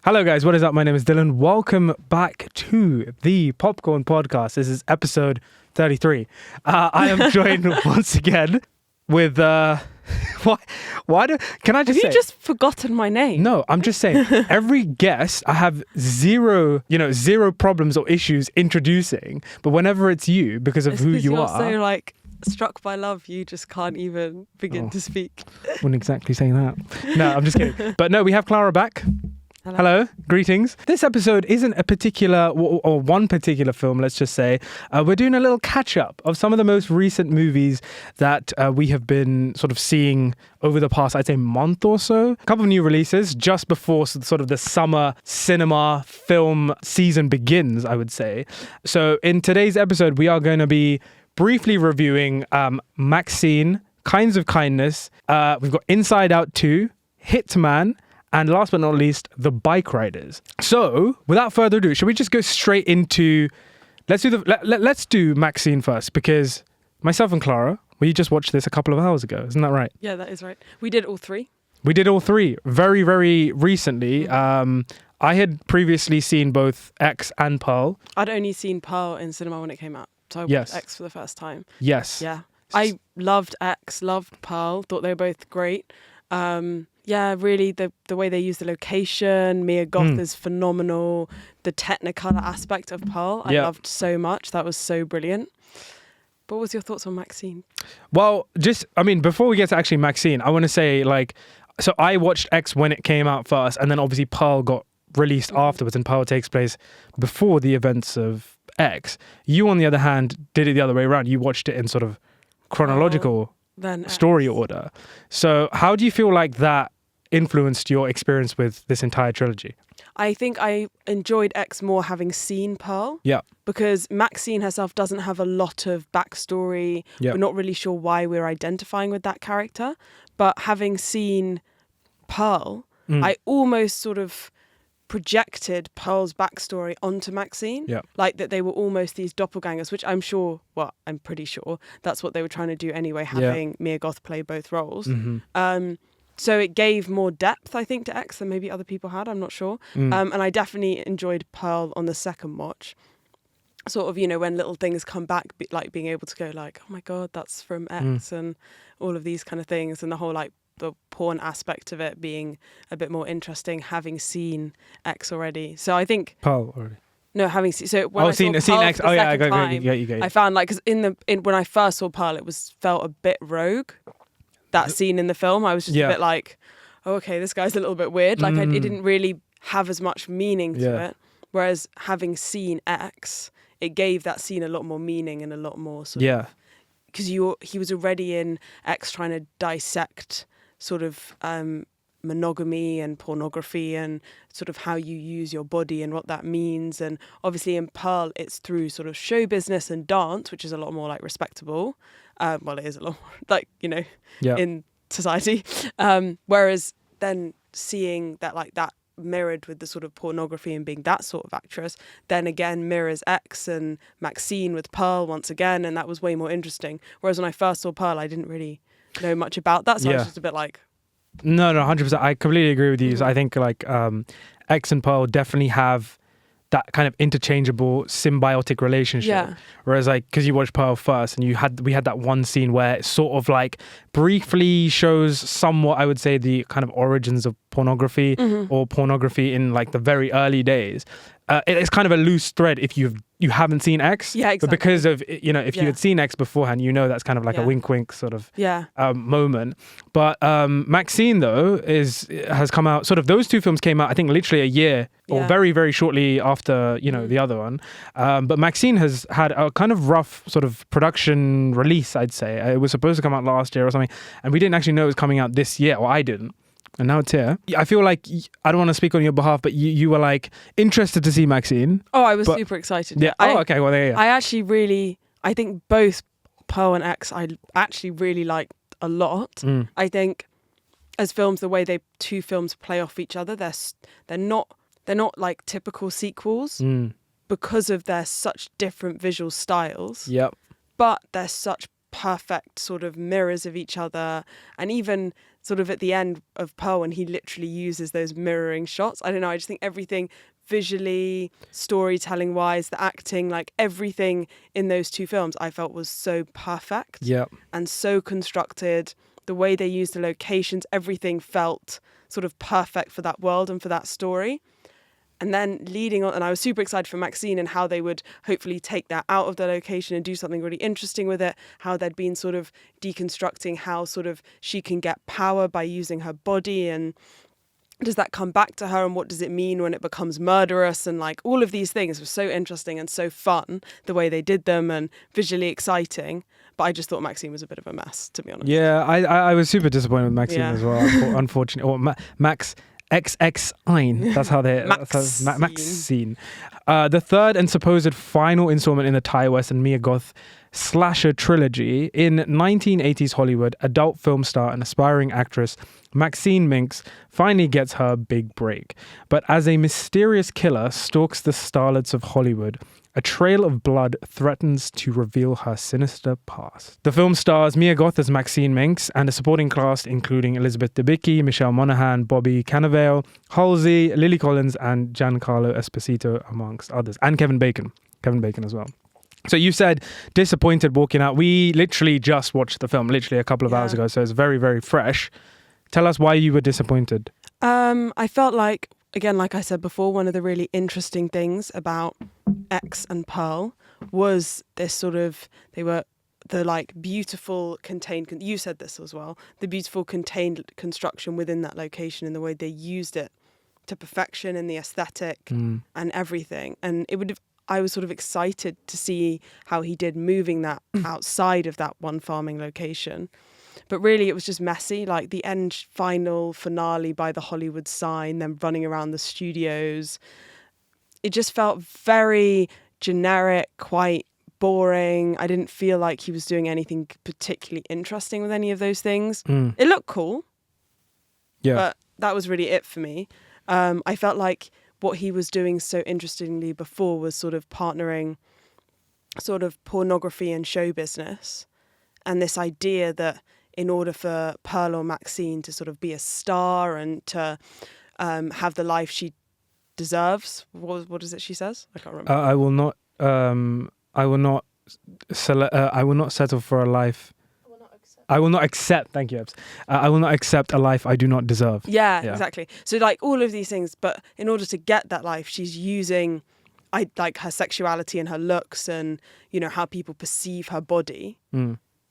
Hello guys, what is up? My name is Dylan. Welcome back to the Popcorn Podcast. This is episode 33. I am joined once again with can I just say? Have you just forgotten my name? No, I'm just saying every guest I have zero problems or issues introducing, but whenever it's you, because of who you you're are. so like struck by love, you just can't even begin to speak. Wouldn't exactly say that. No, I'm just kidding. But no, we have Clara back. Hello, greetings. This episode isn't a particular, or one particular film, let's just say. We're doing a little catch-up of some of the most recent movies that we have been sort of seeing over the past, I'd say, month or so. A couple of new releases just before sort of the summer cinema film season begins, I would say. So in today's episode, we are going to be briefly reviewing MaXXXine, Kinds of Kindness. We've got Inside Out 2, Hitman, and last but not least, the Bikeriders. So, without further ado, should we just go straight into... Let's do MaXXXine first, because myself and Clara, we just watched this a couple of hours ago. Isn't that right? Yeah, that is right. We did all three. We did all three very, very recently. I had previously seen both X and Pearl. I'd only seen Pearl in cinema when it came out, so I watched X for the first time. Yes. Yeah. I loved X, loved Pearl, thought they were both great. Yeah, really, the way they use the location, Mia Goth is phenomenal. The Technicolor aspect of Pearl, I loved so much. That was so brilliant. But what was your thoughts on MaXXXine? Well, before we get to actually MaXXXine, I want to say, so I watched X when it came out first, and then obviously Pearl got released afterwards, and Pearl takes place before the events of X. You, on the other hand, did it the other way around. You watched it in sort of chronological story order. So how do you feel like that influenced your experience with this entire trilogy? I think I enjoyed X more having seen Pearl. Yeah. Because MaXXXine herself doesn't have a lot of backstory. Yeah. We're not really sure why we're identifying with that character. But having seen Pearl, I almost sort of projected Pearl's backstory onto MaXXXine. Yeah. Like that they were almost these doppelgangers, which I'm pretty sure that's what they were trying to do anyway, having Mia Goth play both roles. So it gave more depth, I think, to X than maybe other people had. I'm not sure. And I definitely enjoyed Pearl on the second watch. Sort of, when little things come back, like being able to go like, oh my God, that's from X and all of these kind of things. And the whole the porn aspect of it being a bit more interesting, having seen X already. So I think... Pearl already. No, having seen... So when seen X. Oh yeah, I got you. I found because when I first saw Pearl, it felt a bit rogue. That scene in the film, I was just a bit like, oh, okay, this guy's a little bit weird. Like, it didn't really have as much meaning to it. Whereas having seen X, it gave that scene a lot more meaning and a lot more sort of... Because he was already in X trying to dissect sort of monogamy and pornography and sort of how you use your body and what that means. And obviously in Pearl, it's through sort of show business and dance, which is a lot more respectable. Well, it is a lot more in society. Whereas then seeing that that mirrored with the sort of pornography and being that sort of actress, then again mirrors X and MaXXXine with Pearl once again, and that was way more interesting. Whereas when I first saw Pearl, I didn't really know much about that, so I was just a bit like... No, 100%. I completely agree with you. So I think X and Pearl definitely have that kind of interchangeable symbiotic relationship. Yeah. Whereas because you watched Pearl first and we had that one scene where it sort of briefly shows somewhat, I would say, the kind of origins of pornography or pornography in the very early days. It's kind of a loose thread if you haven't seen X. Yeah, exactly. But because of, if you had seen X beforehand, that's kind of a wink sort of moment. But MaXXXine, though, has come out, sort of those two films came out, I think, literally a year or very, very shortly after, the other one. But MaXXXine has had a kind of rough sort of production release, I'd say. It was supposed to come out last year or something, and we didn't actually know it was coming out this year, or I didn't. And now it's here. I feel like, I don't want to speak on your behalf, but you were interested to see MaXXXine. Oh, I was super excited. Yeah. Okay. Well, there you go. I actually I think both Pearl and X, I actually really liked a lot. I think as films, the way two films play off each other, they're not typical sequels because of their such different visual styles. Yep. But they're such perfect sort of mirrors of each other, and even sort of at the end of Pearl, when he literally uses those mirroring shots. I don't know, I just think everything visually, storytelling wise, the acting, like everything in those two films I felt was so perfect and so constructed. The way they used the locations, everything felt sort of perfect for that world and for that story. And then leading on, and I was super excited for MaXXXine and how they would hopefully take that out of the location and do something really interesting with it, how they'd been sort of deconstructing how sort of she can get power by using her body, and does that come back to her, and what does it mean when it becomes murderous, and like all of these things were so interesting and so fun, the way they did them, and visually exciting. But I just thought MaXXXine was a bit of a mess, to be honest. Yeah, I was super disappointed with MaXXXine as well, unfortunately. Or MaXXXine. That's how they MaXXXine. The third and supposed final installment in the Ty West and Mia Goth slasher trilogy. In 1980s Hollywood, adult film star and aspiring actress MaXXXine Minx finally gets her big break. But as a mysterious killer stalks the starlets of Hollywood, a trail of blood threatens to reveal her sinister past. The film stars Mia Goth as MaXXXine Minx and a supporting cast including Elizabeth Debicki, Michelle Monaghan, Bobby Cannavale, Halsey, Lily Collins, and Giancarlo Esposito, amongst others. And Kevin Bacon as well. So you said disappointed walking out. We literally just watched the film, literally a couple of hours ago, so it's very, very fresh. Tell us why you were disappointed. I felt like, again, like I said before, one of the really interesting things about X and Pearl was this sort of, they were the like beautiful contained, you said this as well, the beautiful contained construction within that location and the way they used it to perfection in the aesthetic and everything. And I was sort of excited to see how he did moving that outside of that one farming location. But really, it was just messy, like the end final finale by the Hollywood sign, them running around the studios. It just felt very generic, quite boring. I didn't feel like he was doing anything particularly interesting with any of those things. It looked cool, but that was really it for me. I felt like what he was doing so interestingly before was sort of partnering sort of pornography and show business, and this idea that in order for Pearl or MaXXXine to sort of be a star and to have the life she deserves, what is it she says? I can't remember. I will not settle for a life. I will not accept. Thank you, Ebbs. I will not accept a life I do not deserve. Yeah, exactly. So like all of these things, but in order to get that life, she's using like her sexuality and her looks and, you know, how people perceive her body.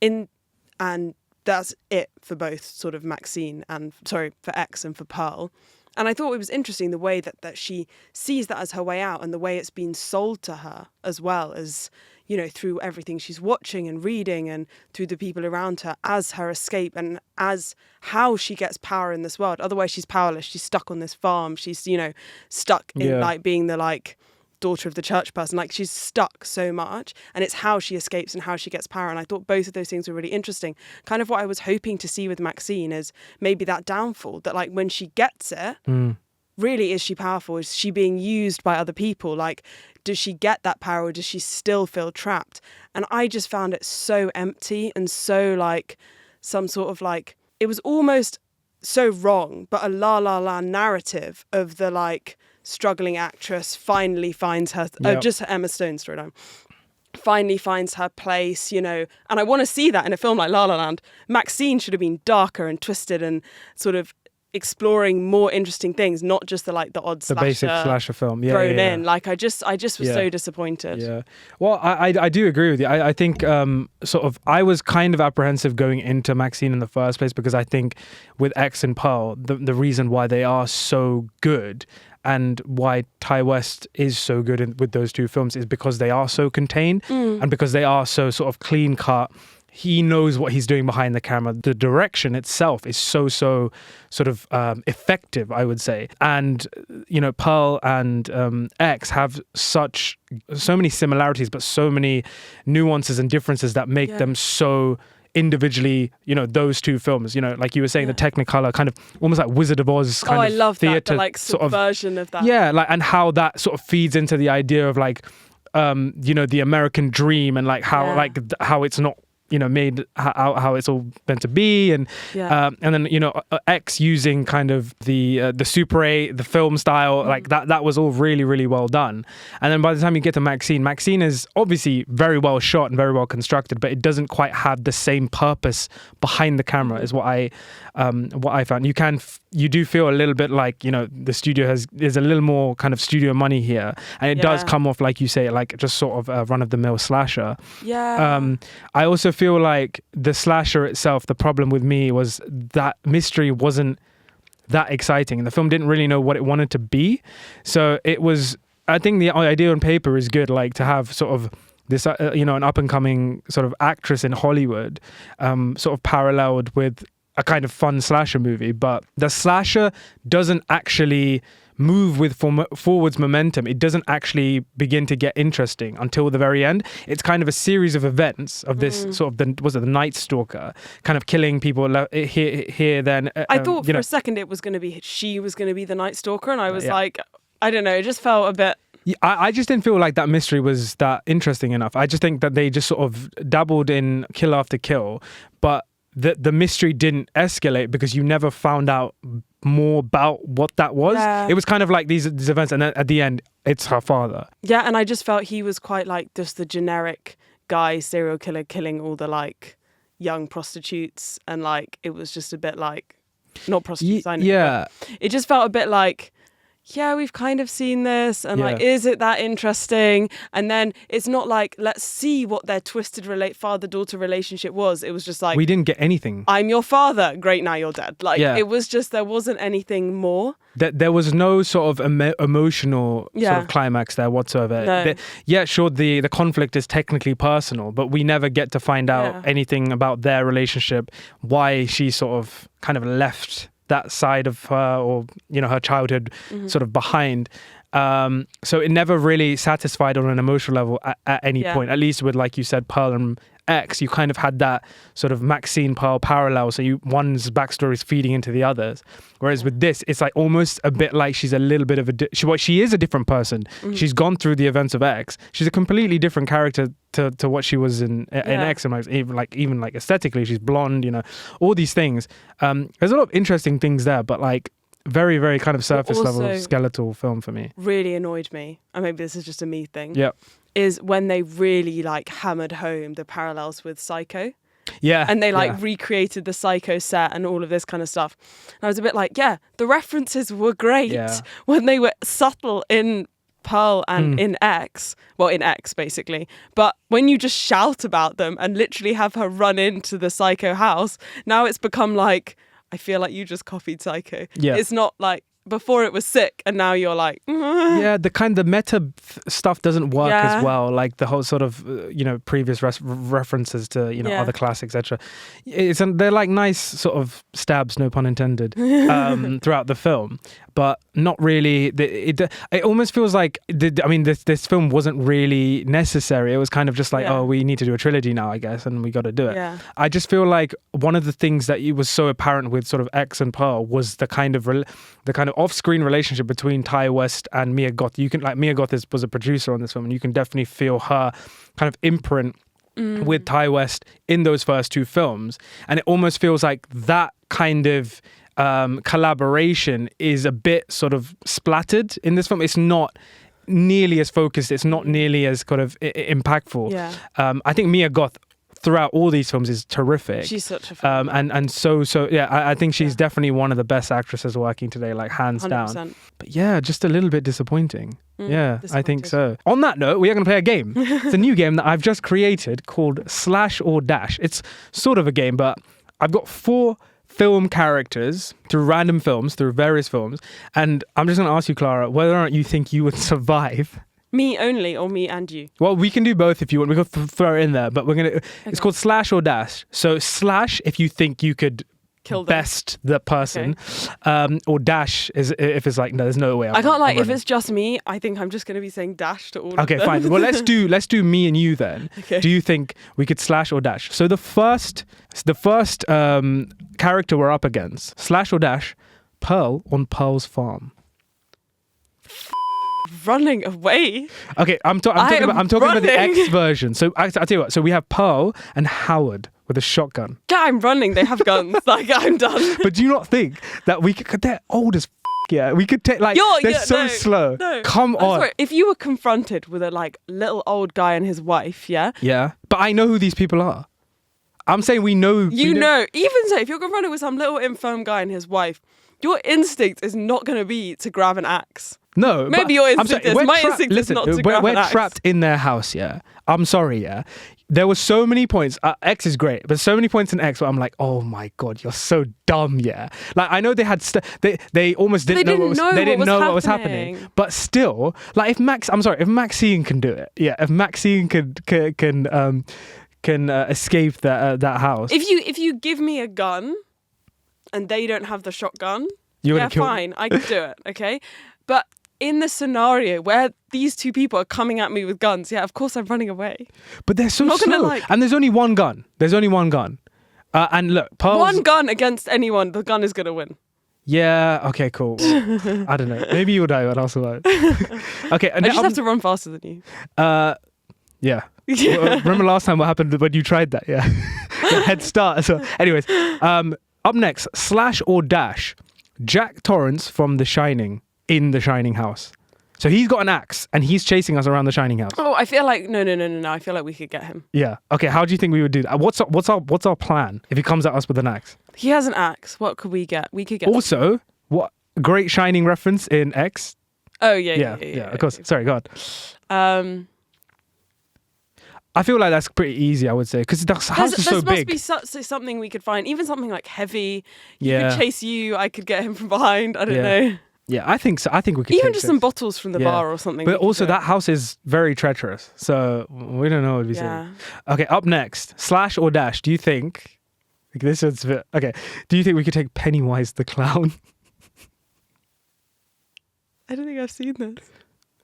And that's it for both sort of MaXXXine and, for X and for Pearl. And I thought it was interesting the way that she sees that as her way out, and the way it's been sold to her as well as, you know, through everything she's watching and reading and through the people around her as her escape and as how she gets power in this world. Otherwise she's powerless. She's stuck on this farm. She's, you know, stuck in like being the like daughter of the church person. Like she's stuck so much, and it's how she escapes and how she gets power. And I thought both of those things were really interesting. Kind of what I was hoping to see with MaXXXine is maybe that downfall, that like when she gets it, really, is she powerful? Is she being used by other people? Like, does she get that power, or does she still feel trapped? And I just found it so empty and so like some sort of like, it was almost so wrong, but a La La Land narrative of the like struggling actress finally finds her, just Emma Stone's storyline, finally finds her place, you know. And I want to see that in a film like La La Land. MaXXXine should have been darker and twisted and sort of exploring more interesting things, not just the odd slasher, basic slasher film thrown in. Like I just was so disappointed. Yeah. Well, I do agree with you. I think sort of I was kind of apprehensive going into MaXXXine in the first place, because I think with X and Pearl, the reason why they are so good and why Ty West is so good with those two films is because they are so contained and because they are so sort of clean cut. He knows what he's doing behind the camera. The direction itself is so sort of effective, I would say. And, you know, Pearl and X have so many similarities, but so many nuances and differences that make them so individually, you know, those two films, you know, like you were saying, the Technicolor kind of almost like Wizard of Oz kind of I love theater, that, the like subversion of that. Yeah, like, and how that sort of feeds into the idea of like, you know, the American dream, and like how how it's not made how it's all meant to be, and then X using kind of the Super 8, the film style, like that was all really, really well done. And then by the time you get to MaXXXine is obviously very well shot and very well constructed, but it doesn't quite have the same purpose behind the camera, is what I found. You do feel a little bit like, the studio there's a little more kind of studio money here, and it does come off, like you say, like just sort of a run-of-the-mill slasher. I also feel like the slasher itself, the problem with me was that mystery wasn't that exciting. The film didn't really know what it wanted to be, so it was, I think the idea on paper is good, like to have sort of this an up-and-coming sort of actress in Hollywood, sort of paralleled with a kind of fun slasher movie, but the slasher doesn't actually move with forwards momentum. It doesn't actually begin to get interesting until the very end. It's kind of a series of events of this sort of the Night Stalker kind of killing people here then. I thought for a second she was going to be the Night Stalker, and I was like, I don't know, it just felt a bit... I just didn't feel like that mystery was that interesting enough. I just think that they just sort of dabbled in kill after kill, but the mystery didn't escalate because you never found out more about what that was. It was kind of like these events, and then at the end it's her father. And I just felt he was quite like just the generic guy, serial killer, killing all the like young prostitutes, and like it was just a bit like, not prostitutes, I know, it just felt a bit like, we've kind of seen this, and like, is it that interesting? And then it's not like, let's see what their twisted father-daughter relationship was. It was just like, we didn't get anything. I'm your father. Great, now you're dead. Like, it was just, there wasn't anything more. There was no sort of emotional sort of climax there whatsoever. No. Sure, the conflict is technically personal, but we never get to find out anything about their relationship, why she sort of kind of left that side of her, or her childhood sort of behind. So it never really satisfied on an emotional level at any point. At least with, like you said, Pearl and X, you kind of had that sort of MaXXXine Pearl parallel. So one's backstory is feeding into the others. Whereas with this, it's like almost a bit like she's a little bit of she is a different person. She's gone through the events of X. She's a completely different character to what she was in X, and even like aesthetically, she's blonde. All these things. There's a lot of interesting things there, but like very, very kind of surface level skeletal film for me. Really annoyed me, and maybe this is just a me thing. Is when they really like hammered home the parallels with Psycho. And they recreated the Psycho set and all of this kind of stuff. And I was a bit like, the references were great when they were subtle in Pearl and in X. Well, in X, basically. But when you just shout about them and literally have her run into the Psycho house, now it's become like, I feel like you just copied Psycho. It's not like, before it was sick, and now you're like, the kind of meta stuff doesn't work as well, like the whole sort of previous references to other classics, etc. They're like nice sort of stabs, no pun intended, throughout the film, but not really. It almost feels like this film wasn't really necessary. It was kind of just like, oh, we need to do a trilogy now, I guess, and we got to do it. I just feel like one of the things that it was so apparent with sort of X and Pearl was the kind of off-screen relationship between Ty West and Mia Goth. Mia Goth was a producer on this film, and you can definitely feel her kind of imprint with Ty West in those first two films, and it almost feels like that kind of collaboration is a bit sort of splattered in this film. It's not nearly as focused. It's not nearly as kind of impactful. I think Mia Goth throughout all these films is terrific. She's such a fan. I think she's definitely one of the best actresses working today, like hands 100%. Down. But just a little bit disappointing. I think so. On that note, we are going to play a game. It's a new game that I've just created called Slash or Dash. It's sort of a game, but I've got 4 film characters through random films, through various films, and I'm just going to ask you, Clara, whether or not you think you would survive. Me only, or me and you? Well, we can do both if you want. We can throw it in there, but we're going to... Okay. It's called Slash or Dash. So Slash if you think you could kill them, best the person, or Dash is if it's like, no, there's no way. I can't if it's just me, I think I'm just going to be saying Dash to all of them. Okay, fine. Well, let's do me and you then. Okay. Do you think we could Slash or Dash? So the first character we're up against, Slash or Dash, Pearl on Pearl's farm. running away. Okay, I'm talking about the running. X version. So I'll tell you what. So we have Pearl and Howard with a shotgun. Yeah, I'm running. They have guns. Like, I'm done. But do you not think that we could? They're old as yeah. We could take they're so slow. No. Come on. Sorry, if you were confronted with a like little old guy and his wife, yeah. Yeah, but I know who these people are. I'm saying we know. You know. Even so, if you're confronted with some little infirm guy and his wife, your instinct is not going to be to grab an axe. No, maybe your instinct is. My instinct is not to grab an axe. We're trapped in their house, yeah. I'm sorry, yeah. There were so many points. X is great, but so many points in X where I'm like, oh my god, you're so dumb, yeah. Like I know they had they almost didn't know what was happening, but still, like if MaXXXine can do it, yeah. If MaXXXine can escape that house. If you give me a gun, and they don't have the shotgun, fine, I can do it, okay. But in the scenario where these two people are coming at me with guns, yeah, of course I'm running away. But they're so slow. And there's only one gun. And look, one gun against anyone, the gun is going to win. Yeah, okay, cool. Well, I don't know. Maybe you'll die, but I'll survive. Okay. I just have to run faster than you. Yeah. Remember last time what happened when you tried that? Yeah. The head start. So, anyways, up next, slash or dash, Jack Torrance from The Shining. In the Shining house. So he's got an axe and he's chasing us around the Shining house. Oh, I feel like no. I feel like we could get him. Yeah. Okay, how do you think we would do that? What's our plan if he comes at us with an axe? He has an axe. What could we get? We could get also, what great Shining reference in X. Oh yeah, of course. Yeah. Sorry, go on. I feel like that's pretty easy, I would say, because the house is so big. There must be something we could find, even something like heavy. He could chase you. I could get him from behind. I don't know. Yeah, I think so. I think we could even just some bottles from the bar or something. But also that house is very treacherous, so we don't know what we say. Okay, up next, slash or dash. Do you think this is okay? Do you think we could take Pennywise the clown? I don't think I've seen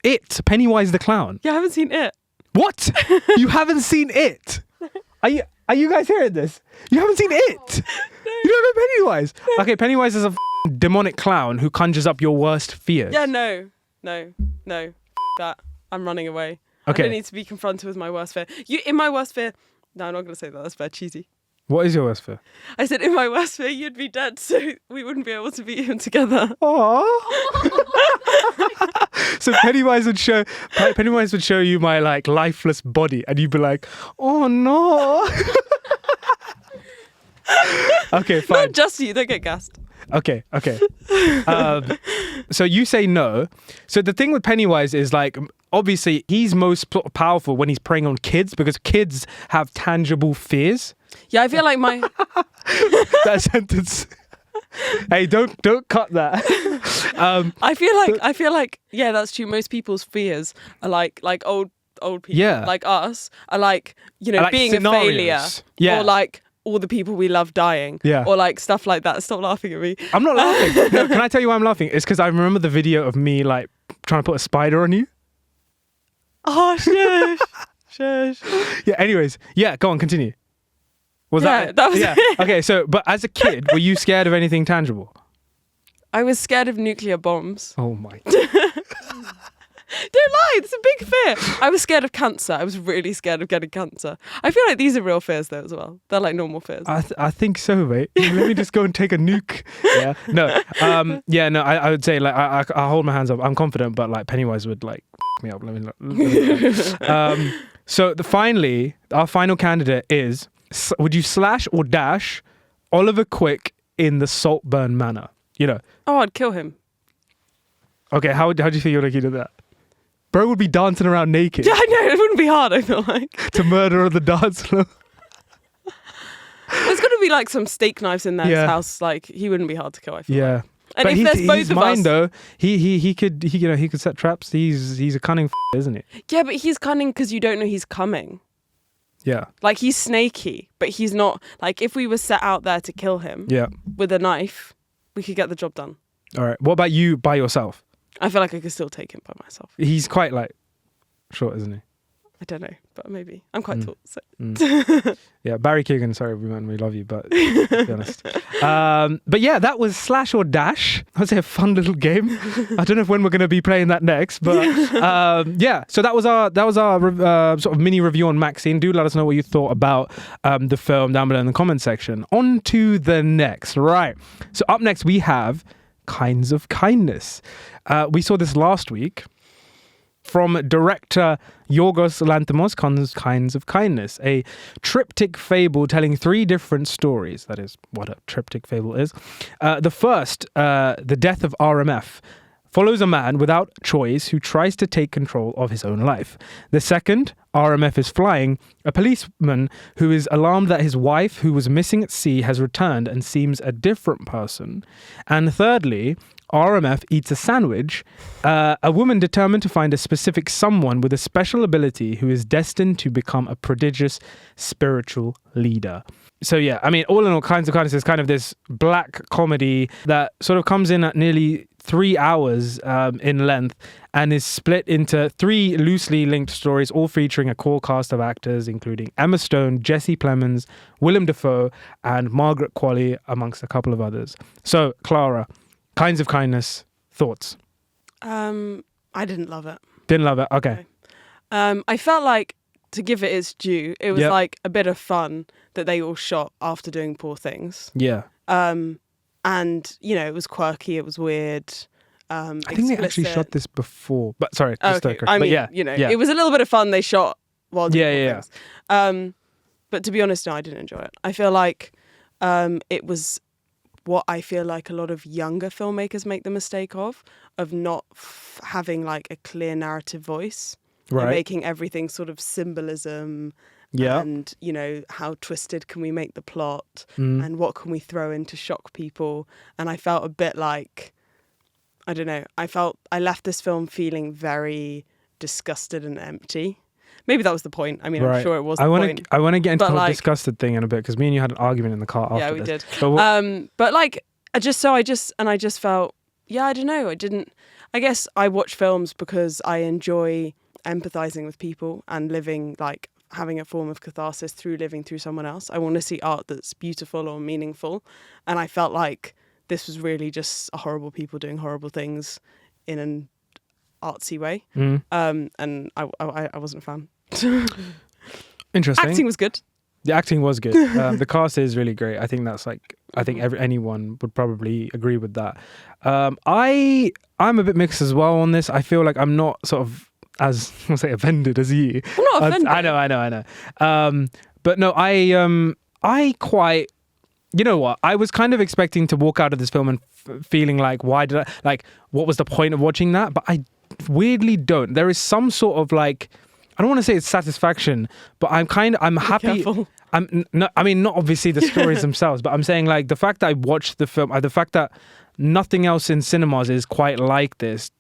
this. Pennywise the clown. Yeah, I haven't seen it. What? You haven't seen it? Are you guys hearing this? You haven't seen it? No. You don't know Pennywise? No. Okay, Pennywise is a demonic clown who conjures up your worst fears. Yeah, no. That. I'm running away. Okay. I don't need to be confronted with my worst fear. In my worst fear... No, I'm not going to say that. That's very cheesy. What is your worst fear? I said in my worst fear, you'd be dead, so we wouldn't be able to be even together. Aww. So Pennywise would show you my like lifeless body, and you'd be like, "Oh no." Okay, fine. Not just you. Don't get gassed. Okay. So you say no. So the thing with Pennywise is like, obviously, he's most powerful when he's preying on kids because kids have tangible fears. Yeah, I feel like my that sentence. Hey, don't cut that. I feel like yeah, that's true. Most people's fears are like old people, like us, are like like being scenarios. A failure, or like all the people we love dying, or like stuff like that. Stop laughing at me. I'm not laughing. No, can I tell you why I'm laughing? It's because I remember the video of me like trying to put a spider on you. Oh, shush. Yeah. Anyways, go on, continue. That was it. Okay, so, but as a kid, were you scared of anything tangible? I was scared of nuclear bombs. Oh my. Don't lie, it's a big fear. I was scared of cancer. I was really scared of getting cancer. I feel like these are real fears though as well. They're like normal fears. I think so, mate. Let me just go and take a nuke. Yeah. No. I would say like I hold my hands up. I'm confident, but like Pennywise would like me up. Let me so finally, our final candidate is, would you slash or dash Oliver Quick in the Saltburn Manor? You know. Oh, I'd kill him. Okay, how do you think you're looking at that? Bro would be dancing around naked. Yeah, I know. It wouldn't be hard, I feel like. To murder on the dance floor. There's got to be like some steak knives in their house. Like, he wouldn't be hard to kill, I feel like. And but if there's both of us, though, he could set traps. He's a cunning isn't he? Yeah, but he's cunning because you don't know he's coming. Yeah. Like, he's snaky, but he's not. Like, if we were set out there to kill him with a knife, we could get the job done. All right. What about you by yourself? I feel like I could still take him by myself. He's quite like short, isn't he? I don't know, but maybe. I'm quite tall, so. Yeah, Barry Keoghan, sorry, we love you, but to be honest. But yeah, that was Slash or Dash. I'd say a fun little game. I don't know when we're going to be playing that next, but yeah. So that was our sort of mini review on MaXXXine. Do let us know what you thought about the film down below in the comment section. On to the next. Right. So up next we have Kinds of Kindness. We saw this last week. From director Yorgos Lanthimos, Kinds of Kindness, a triptych fable telling 3 different stories. That is what a triptych fable is. The first, The Death of RMF, follows a man without choice who tries to take control of his own life. The second, RMF is Flying, a policeman who is alarmed that his wife, who was missing at sea, has returned and seems a different person. And thirdly, RMF Eats a Sandwich, a woman determined to find a specific someone with a special ability who is destined to become a prodigious spiritual leader. So yeah, I mean, all in all, Kinds of Kindness is kind of this black comedy that sort of comes in at nearly 3 hours in length and is split into 3 loosely linked stories, all featuring a core cast of actors, including Emma Stone, Jesse Plemons, Willem Dafoe, and Margaret Qualley, amongst a couple of others. So, Clara, Kinds of Kindness, thoughts? I didn't love it. Didn't love it? Okay. I felt like, to give it its due, it was like a bit of fun that they all shot after doing Poor Things. Yeah. And, you know, it was quirky, it was weird. I think they actually shot this before. But sorry, okay. I mean, yeah, you know, it was a little bit of fun they shot while doing Poor Things. But to be honest, no, I didn't enjoy it. I feel like it was what I feel like a lot of younger filmmakers make the mistake of not having like a clear narrative voice. Right. And making everything sort of symbolism. Yeah. And, you know, how twisted can we make the plot and what can we throw in to shock people? And I felt a bit like, I don't know, I left this film feeling very disgusted and empty. Maybe that was the point. I mean, I'm sure it was the point. I want to get into the whole disgusted thing in a bit, because me and you had an argument in the car after this. Yeah, we did. But like, I just felt, I don't know. I guess I watch films because I enjoy empathizing with people and living, like, having a form of catharsis through living through someone else. I want to see art that's beautiful or meaningful. And I felt like this was really just horrible people doing horrible things in an artsy way. And I wasn't a fan. Interesting. Acting was good. The acting was good. The cast is really great. I think that's like, I think anyone would probably agree with that. I'm a bit mixed as well on this. I feel like I'm not sort of as, I'll say, offended as you. I'm not offended. I know. But no, I quite, you know what? I was kind of expecting to walk out of this film and feeling like, what was the point of watching that? But I weirdly don't. There is some sort of like, I don't want to say it's satisfaction, but I'm happy. Careful. Not obviously the stories themselves, but I'm saying like the fact that I watched the film, the fact that nothing else in cinemas is quite like this,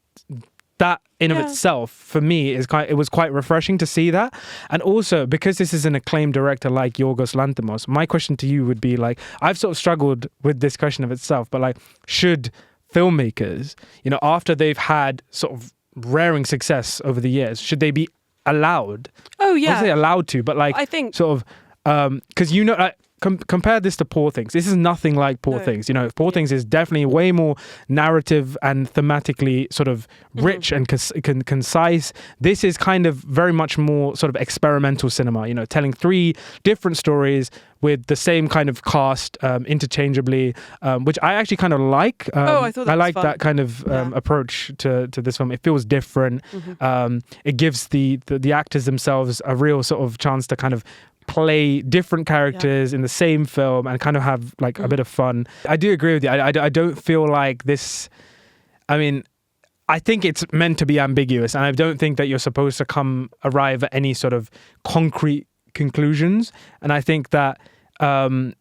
that in of itself for me it was quite refreshing to see that. And also because this is an acclaimed director like Yorgos Lanthimos, my question to you would be like, I've sort of struggled with this question of itself, but like, should filmmakers, you know, after they've had sort of rearing success over the years, should they be allowed? Oh yeah, I wouldn't say allowed to, but like, I think sort of because you know, like, compare this to Poor Things. This is nothing like Poor Things. You know, Poor Things is definitely way more narrative and thematically sort of rich and concise. This is kind of very much more sort of experimental cinema, you know, telling 3 different stories with the same kind of cast interchangeably, which I actually kind of like. I thought that was fun. That kind of approach to this film. It feels different. It gives the actors themselves a real sort of chance to kind of play different characters in the same film and kind of have like a bit of fun. I do agree with you. I don't feel like this, I mean, I think it's meant to be ambiguous, and I don't think that you're supposed to arrive at any sort of concrete conclusions. And I think that Yorgos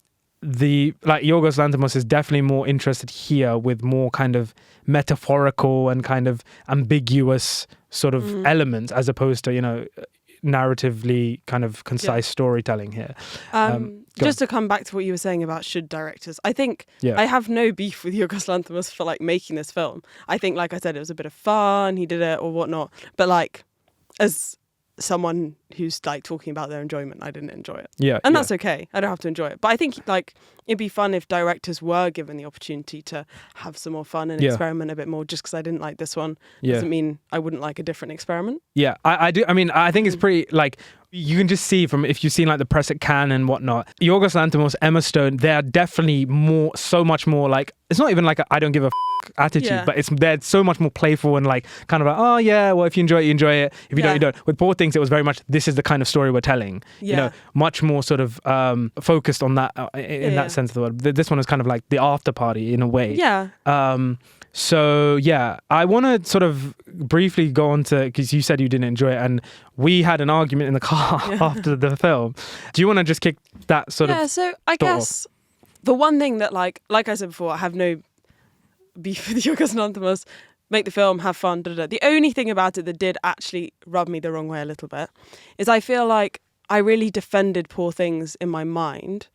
Lanthimos is definitely more interested here with more kind of metaphorical and kind of ambiguous sort of elements, as opposed to, you know, narratively kind of concise storytelling here. Just to come back to what you were saying about should directors, I think I have no beef with Yorgos Lanthimos for like making this film. I think, like I said, it was a bit of fun, he did it or whatnot, but like as someone who's like talking about their enjoyment, I didn't enjoy it. Yeah. And that's okay. I don't have to enjoy it. But I think like it'd be fun if directors were given the opportunity to have some more fun and experiment a bit more. Just because I didn't like this one doesn't mean I wouldn't like a different experiment. Yeah, I do. I mean, I think it's pretty like, you can just see from, if you've seen like the press at Cannes and whatnot, Yorgos Lanthimos, Emma Stone, they're definitely so much more like, it's not even like a I don't give a attitude, but they're so much more playful and like kind of like, oh yeah, well if you enjoy it, you enjoy it. If you don't, you don't. With Poor Things, it was very much, this is the kind of story we're telling. You know, much more sort of focused on that in that sense of the word. This one is kind of like the after party in a way. Yeah. So yeah, I want to sort of briefly go on to, because you said you didn't enjoy it, and we had an argument in the car after the film. Do you want to just kick that sort of? Yeah. So I guess the one thing that like I said before, I have no beef with Yorgos Lanthimos. Make the film, have fun. The only thing about it that did actually rub me the wrong way a little bit is I feel like I really defended Poor Things in my mind,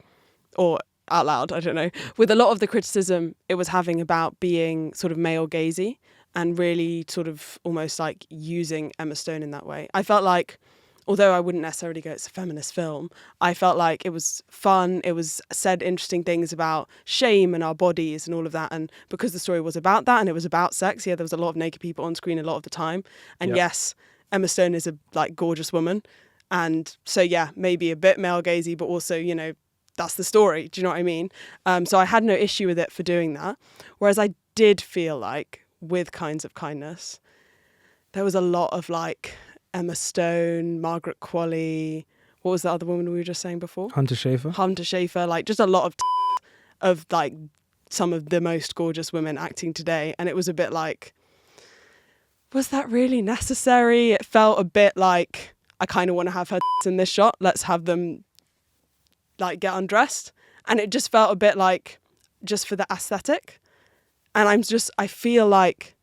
or out loud, I don't know, with a lot of the criticism it was having about being sort of male gazy and really sort of almost like using Emma Stone in that way. I felt like, although I wouldn't necessarily go it's a feminist film, I felt like it was fun. It was said interesting things about shame and our bodies and all of that. And because the story was about that and it was about sex, there was a lot of naked people on screen a lot of the time. And yes, Emma Stone is a like gorgeous woman. And so, maybe a bit male gazy, but also, you know, that's the story. Do you know what I mean? So I had no issue with it for doing that. Whereas I did feel like with Kinds of Kindness, there was a lot of like Emma Stone, Margaret Qualley, what was the other woman we were just saying before? Hunter Schafer, like just a lot of like some of the most gorgeous women acting today. And it was a bit like, was that really necessary? It felt a bit like, I kind of want to have her in this shot. Let's have them like get undressed. And it just felt a bit like just for the aesthetic. And I feel like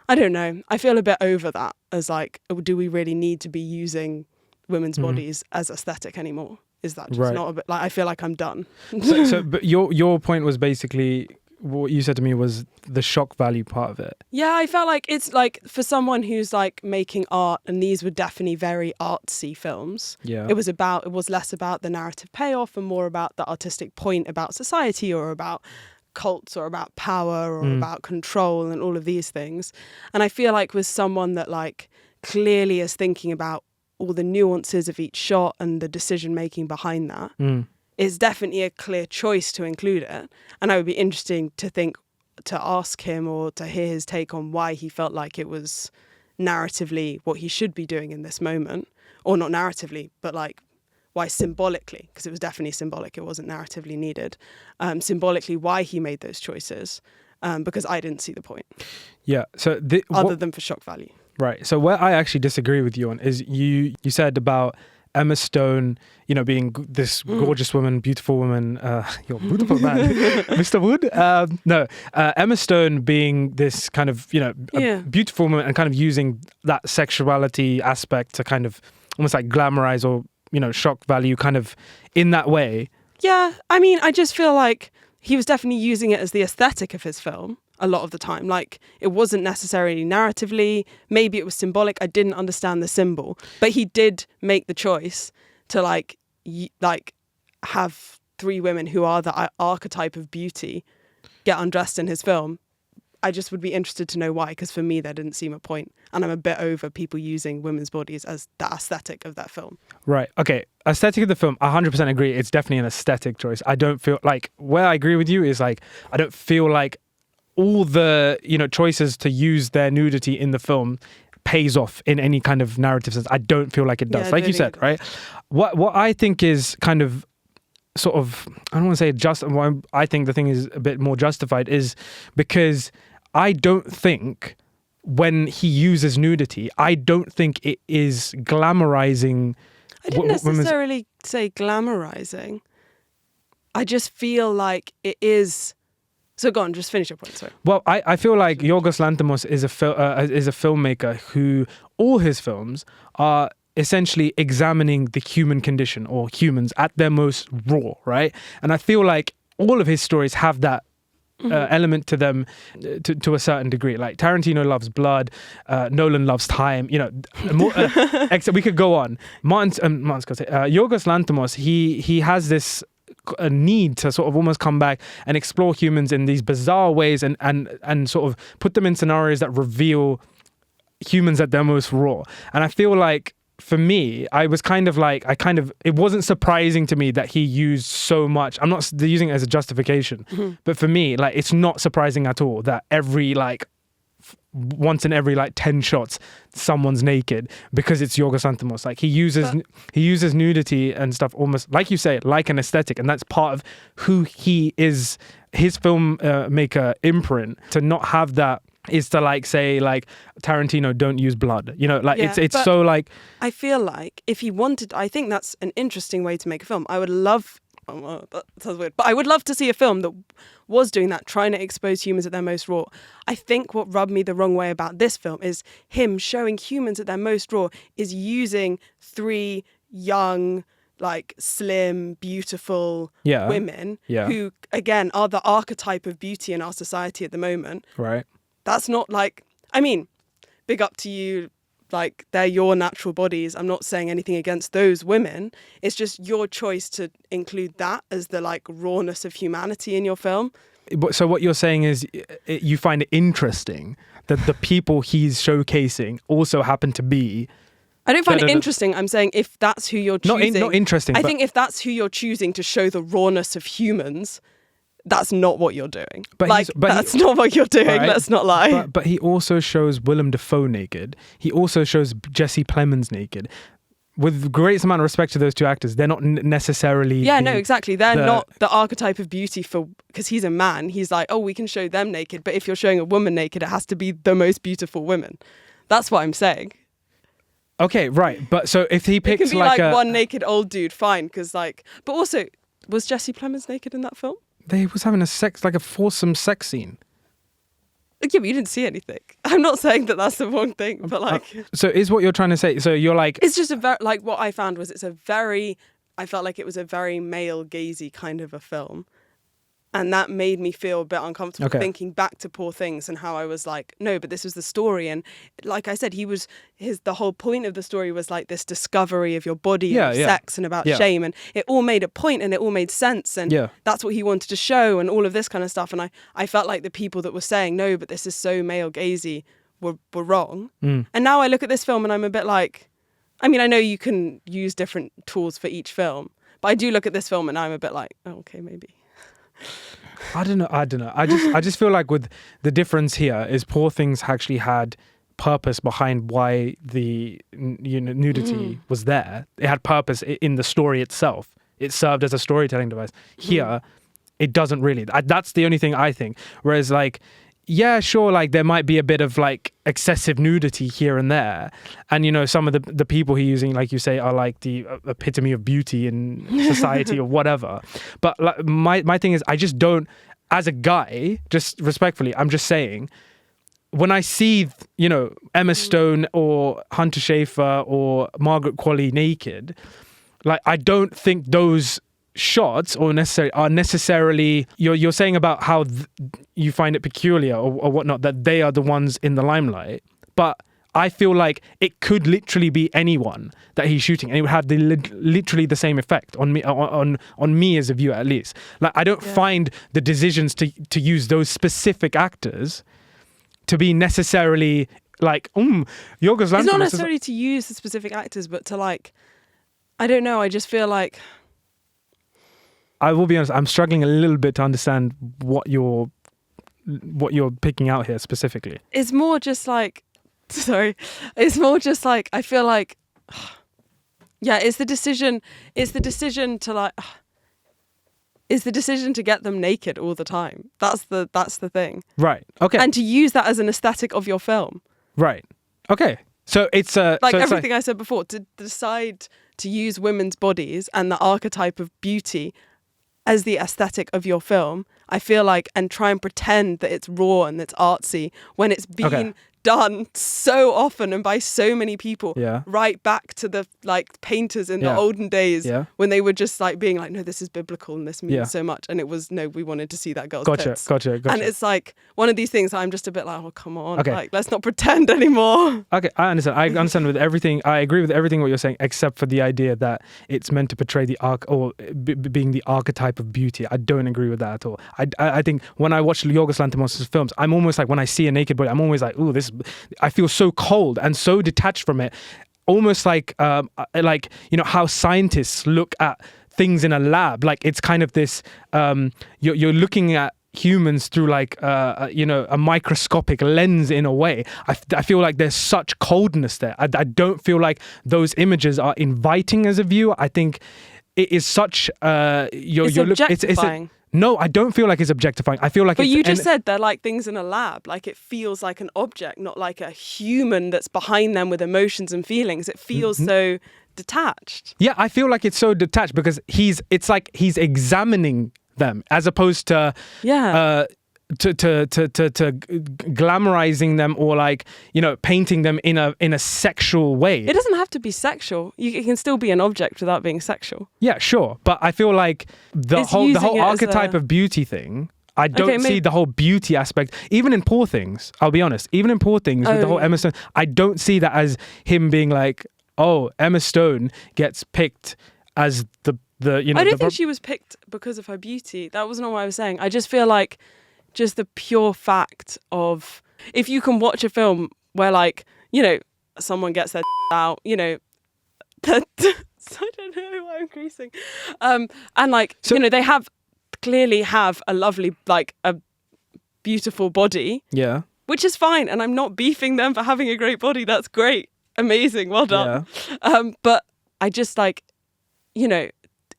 I don't know. I feel a bit over that as like, do we really need to be using women's bodies as aesthetic anymore? Is that just not a bit like, I feel like I'm done. But your point was basically, what you said to me was the shock value part of it. Yeah, I felt like it's like for someone who's like making art, and these were definitely very artsy films. Yeah. It was less about the narrative payoff and more about the artistic point about society or about cults or about power or about control and all of these things. And I feel like with someone that like clearly is thinking about all the nuances of each shot and the decision making behind that, it's definitely a clear choice to include it. And I would be interesting to ask him or to hear his take on why he felt like it was narratively what he should be doing in this moment, or not narratively, but like why symbolically, because it was definitely symbolic, it wasn't narratively needed, symbolically why he made those choices, because I didn't see the point. Yeah. So other than for shock value. Right. So where I actually disagree with you on is you said about Emma Stone, you know, being this gorgeous woman, beautiful woman, you're a beautiful man, Mr. Wood. Emma Stone being this kind of, you know, a beautiful woman and kind of using that sexuality aspect to kind of almost like glamorize or, you know, shock value kind of in that way. Yeah. I mean, I just feel like he was definitely using it as the aesthetic of his film a lot of the time. Like, it wasn't necessarily narratively. Maybe it was symbolic. I didn't understand the symbol. But he did make the choice to like have three women who are the archetype of beauty get undressed in his film. I just would be interested to know why, because for me, there didn't seem a point. And I'm a bit over people using women's bodies as the aesthetic of that film. Right. Okay. Aesthetic of the film, 100% agree. It's definitely an aesthetic choice. I don't feel like, where I agree with you is like, I don't feel like all the, you know, choices to use their nudity in the film pays off in any kind of narrative sense. I don't feel like it does. Like you said, right? What I think is kind of sort of, I don't want to say I think the thing is a bit more justified is because I don't think when he uses nudity, I don't think it is glamorizing. I didn't necessarily say glamorizing. I just feel like it is. So go on, just finish your point. Sorry. Well, I feel like Yorgos Lanthimos is a filmmaker who all his films are essentially examining the human condition or humans at their most raw, right? And I feel like all of his stories have that element to them to a certain degree. Like Tarantino loves blood, Nolan loves time. You know, we could go on. Yorgos Lanthimos, he has this a need to sort of almost come back and explore humans in these bizarre ways and sort of put them in scenarios that reveal humans at their most raw. And I feel like for me, I was kind of like, it wasn't surprising to me that he used so much. I'm not using it as a justification, but for me, like, it's not surprising at all that once in every 10 shots, someone's naked, because it's Yorgos Lanthimos. Like, he uses nudity and stuff almost, like you say, like an aesthetic, and that's part of who he is, his filmmaker imprint. To not have that is to say Tarantino don't use blood, it's so like. I feel like if he wanted, I think that's an interesting way to make a film. I would love, that sounds weird, but I would love to see a film that was doing that, trying to expose humans at their most raw. I think what rubbed me the wrong way about this film is him showing humans at their most raw is using 3 young, slim, beautiful women who, again, are the archetype of beauty in our society at the moment. Right. That's not big up to you, they're your natural bodies. I'm not saying anything against those women. It's just your choice to include that as the rawness of humanity in your film. So what you're saying is you find it interesting that the people he's showcasing also happen to be. I don't find it interesting. I'm saying if that's who you're choosing. Not interesting. I think if that's who you're choosing to show the rawness of humans, that's not what you're doing. That's not what you're doing. Right? Let's not lie. But he also shows Willem Dafoe naked. He also shows Jesse Plemons naked. With the greatest amount of respect to those 2 actors, they're not necessarily. Yeah, no, exactly. They're not the archetype of beauty because he's a man. He's we can show them naked. But if you're showing a woman naked, it has to be the most beautiful women. That's what I'm saying. Okay, right. But so if he picks it can be one naked old dude, fine. Because but also, was Jesse Plemons naked in that film? They was having a foursome sex scene. Yeah, but you didn't see anything. I'm not saying that that's the wrong thing, but So is what you're trying to say? So you're it's just a very what I found was I felt like it was a very male gazy kind of a film, and that made me feel a bit uncomfortable thinking back to Poor Things and how I was no, but this was the story, and like I said, the whole point of the story was this discovery of your body and sex and about shame, and it all made a point and it all made sense, and that's what he wanted to show and all of this kind of stuff, and I felt like the people that were saying no, but this is so male gazy were wrong. And now I look at this film and I'm a bit I know you can use different tools for each film, but I do look at this film and I'm a bit oh, okay, maybe. I don't know. I just feel like with the difference here is Poor Things actually had purpose behind why the nudity was there. It had purpose in the story itself. It served as a storytelling device. Here, it doesn't really. That's the only thing I think. Whereas yeah, sure, there might be a bit of excessive nudity here and there. And, some of the people he's using, like you say, are the epitome of beauty in society or whatever. But my thing is, I just don't, as a guy, just respectfully, I'm just saying, when I see, Emma Stone or Hunter Schafer or Margaret Qualley naked, I don't think those shots are necessarily you're saying about how you find it peculiar or whatnot that they are the ones in the limelight, but I feel like it could literally be anyone that he's shooting and it would have literally the same effect on me on me as a viewer, at least. I don't find the decisions to use those specific actors to be necessarily Yorgos Lanthimos. It's not necessarily to use the specific actors, but to I don't know, I just feel I will be honest, I'm struggling a little bit to understand what you're picking out here specifically. It's more just it's more just I feel it's the decision to get them naked all the time. That's the thing. Right. Okay. And to use that as an aesthetic of your film. Right. Okay. So it's everything I said before, to decide to use women's bodies and the archetype of beauty as the aesthetic of your film, I feel like, and try and pretend that it's raw and it's artsy when it's been done so often and by so many people, right back to the like painters in the olden days when they were just like being like, no, this is biblical and this means so much, and it was no, we wanted to see that girl's tits. Gotcha. And it's like one of these things I'm just a bit like, oh come on, like let's not pretend anymore. Okay, I understand with everything. I agree with everything what you're saying, except for the idea that it's meant to portray the being the archetype of beauty. I don't agree with that at all. I think when I watch Yorgos Lanthimos' films, I'm almost like, when I see a naked body, I'm always like, ooh, this. I feel so cold and so detached from it, almost like you know how scientists look at things in a lab. Like it's kind of this you're looking at humans through like you know, a microscopic lens in a way. I feel like there's such coldness there. I don't feel like those images are inviting as a viewer. I think it is such it's objectifying. No, I don't feel like it's objectifying. I feel like But you just said they're like things in a lab. Like it feels like an object, not like a human that's behind them with emotions and feelings. It feels so detached. Yeah, I feel like it's so detached because it's like he's examining them as opposed to glamorizing them or like, you know, painting them in a sexual way. It doesn't have to be sexual. It can still be an object without being sexual. Yeah, sure. But I feel like the whole archetype of beauty thing, I don't see the whole beauty aspect. Even in Poor Things, I'll be honest, with the whole Emma Stone, I don't see that as him being like, oh, Emma Stone gets picked as the you know. I don't think she was picked because of her beauty. That wasn't what I was saying. I just feel like just the pure fact of, if you can watch a film where, like, you know, someone gets their out, you know, I don't know why I'm creasing. And like, so, you know, they clearly have a lovely, like a beautiful body. Yeah. Which is fine. And I'm not beefing them for having a great body. That's great. Amazing. Well done. Yeah. But I just like, you know,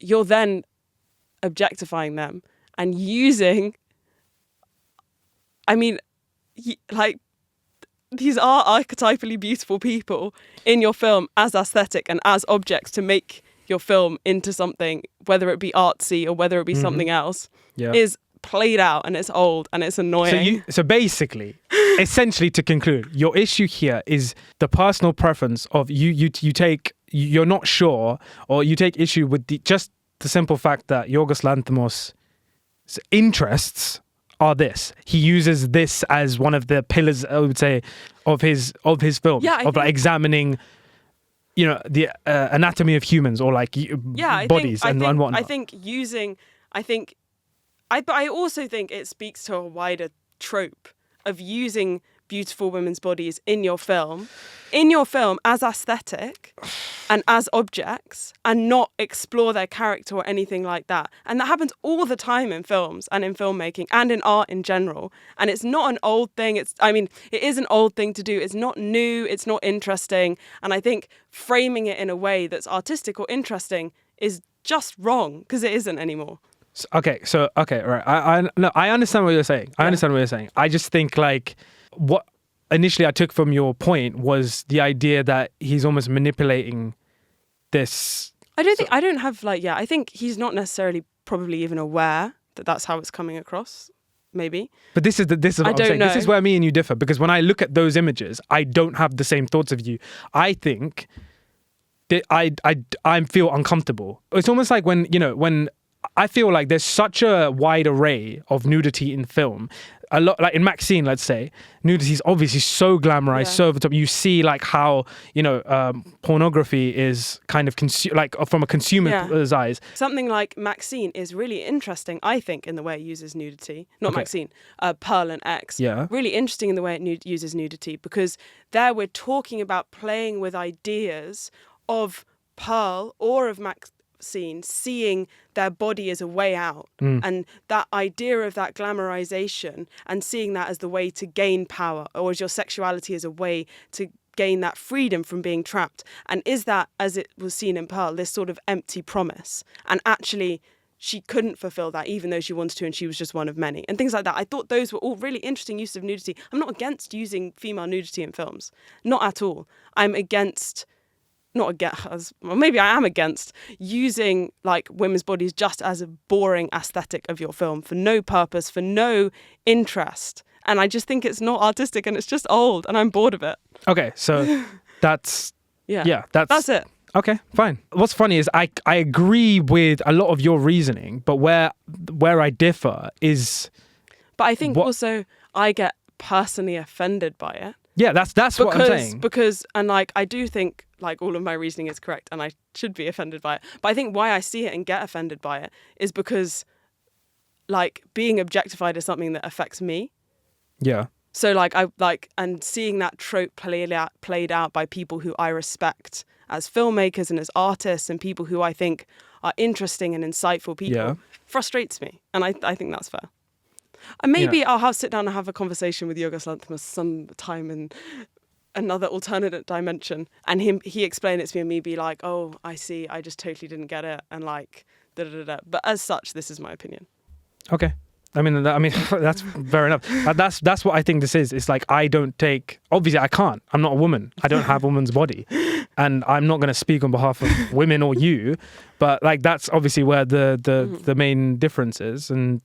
you're then objectifying them and using, I mean, like, these are archetypally beautiful people in your film as aesthetic and as objects to make your film into something, whether it be artsy or whether it be something else, is played out and it's old and it's annoying. So basically, essentially to conclude, your issue here is the personal preference of you're not sure, or you take issue with the simple fact that Yorgos Lanthimos' interests are this. He uses this as one of the pillars, I would say, of his film, like examining, you know, the anatomy of humans or like bodies and whatnot. But I also think it speaks to a wider trope of using beautiful women's bodies in your film as aesthetic and as objects, and not explore their character or anything like that. And that happens all the time in films and in filmmaking and in art in general. And it's not an old thing. It is an old thing to do. It's not new. It's not interesting. And I think framing it in a way that's artistic or interesting is just wrong, because it isn't anymore. Okay, right. I understand what you're saying. I just think like what initially I took from your point was the idea that he's almost manipulating this. I think he's not necessarily probably even aware that that's how it's coming across. Maybe. But this is what I'm saying. This is where me and you differ, because when I look at those images, I don't have the same thoughts of you. I think that I feel uncomfortable. It's almost like when I feel like there's such a wide array of nudity in film. A lot, like in MaXXXine, let's say, nudity is obviously so glamorized, so over the top. You see like how, you know, pornography is kind of like from a consumer's eyes. Something like MaXXXine is really interesting, I think, in the way it uses nudity. Not MaXXXine, Pearl and X. Yeah. Really interesting in the way it uses nudity, because there we're talking about playing with ideas of Pearl or of MaXXXine seeing their body as a way out, and that idea of that glamorization and seeing that as the way to gain power, or as your sexuality as a way to gain that freedom from being trapped. And is that, as it was seen in Pearl, this sort of empty promise, and actually she couldn't fulfill that even though she wanted to, and she was just one of many, and things like that. I thought those were all really interesting use of nudity. I'm not against using female nudity in films, not at all. I'm against not against, well, maybe I am against using like women's bodies just as a boring aesthetic of your film for no purpose, for no interest. And I just think it's not artistic and it's just old and I'm bored of it. Okay, so that's that's it. Okay, fine. What's funny is I agree with a lot of your reasoning, but where I differ is... But I think also I get personally offended by it. Yeah, that's what I'm saying. Because, and like, I do think like all of my reasoning is correct and I should be offended by it. But I think why I see it and get offended by it is because like being objectified is something that affects me. Yeah. So and seeing that trope played out by people who I respect as filmmakers and as artists and people who I think are interesting and insightful people frustrates me. And I think that's fair. And maybe I'll sit down and have a conversation with Yorgos Lanthimos sometime in another alternate dimension. And he explain it to me and me be like, oh, I see, I just totally didn't get it. And like, da-da-da-da. But as such, this is my opinion. Okay. I mean, that's fair enough. That's what I think this is. It's like, obviously I can't. I'm not a woman. I don't have a woman's body. And I'm not going to speak on behalf of women or you. But like, that's obviously where the main difference is. And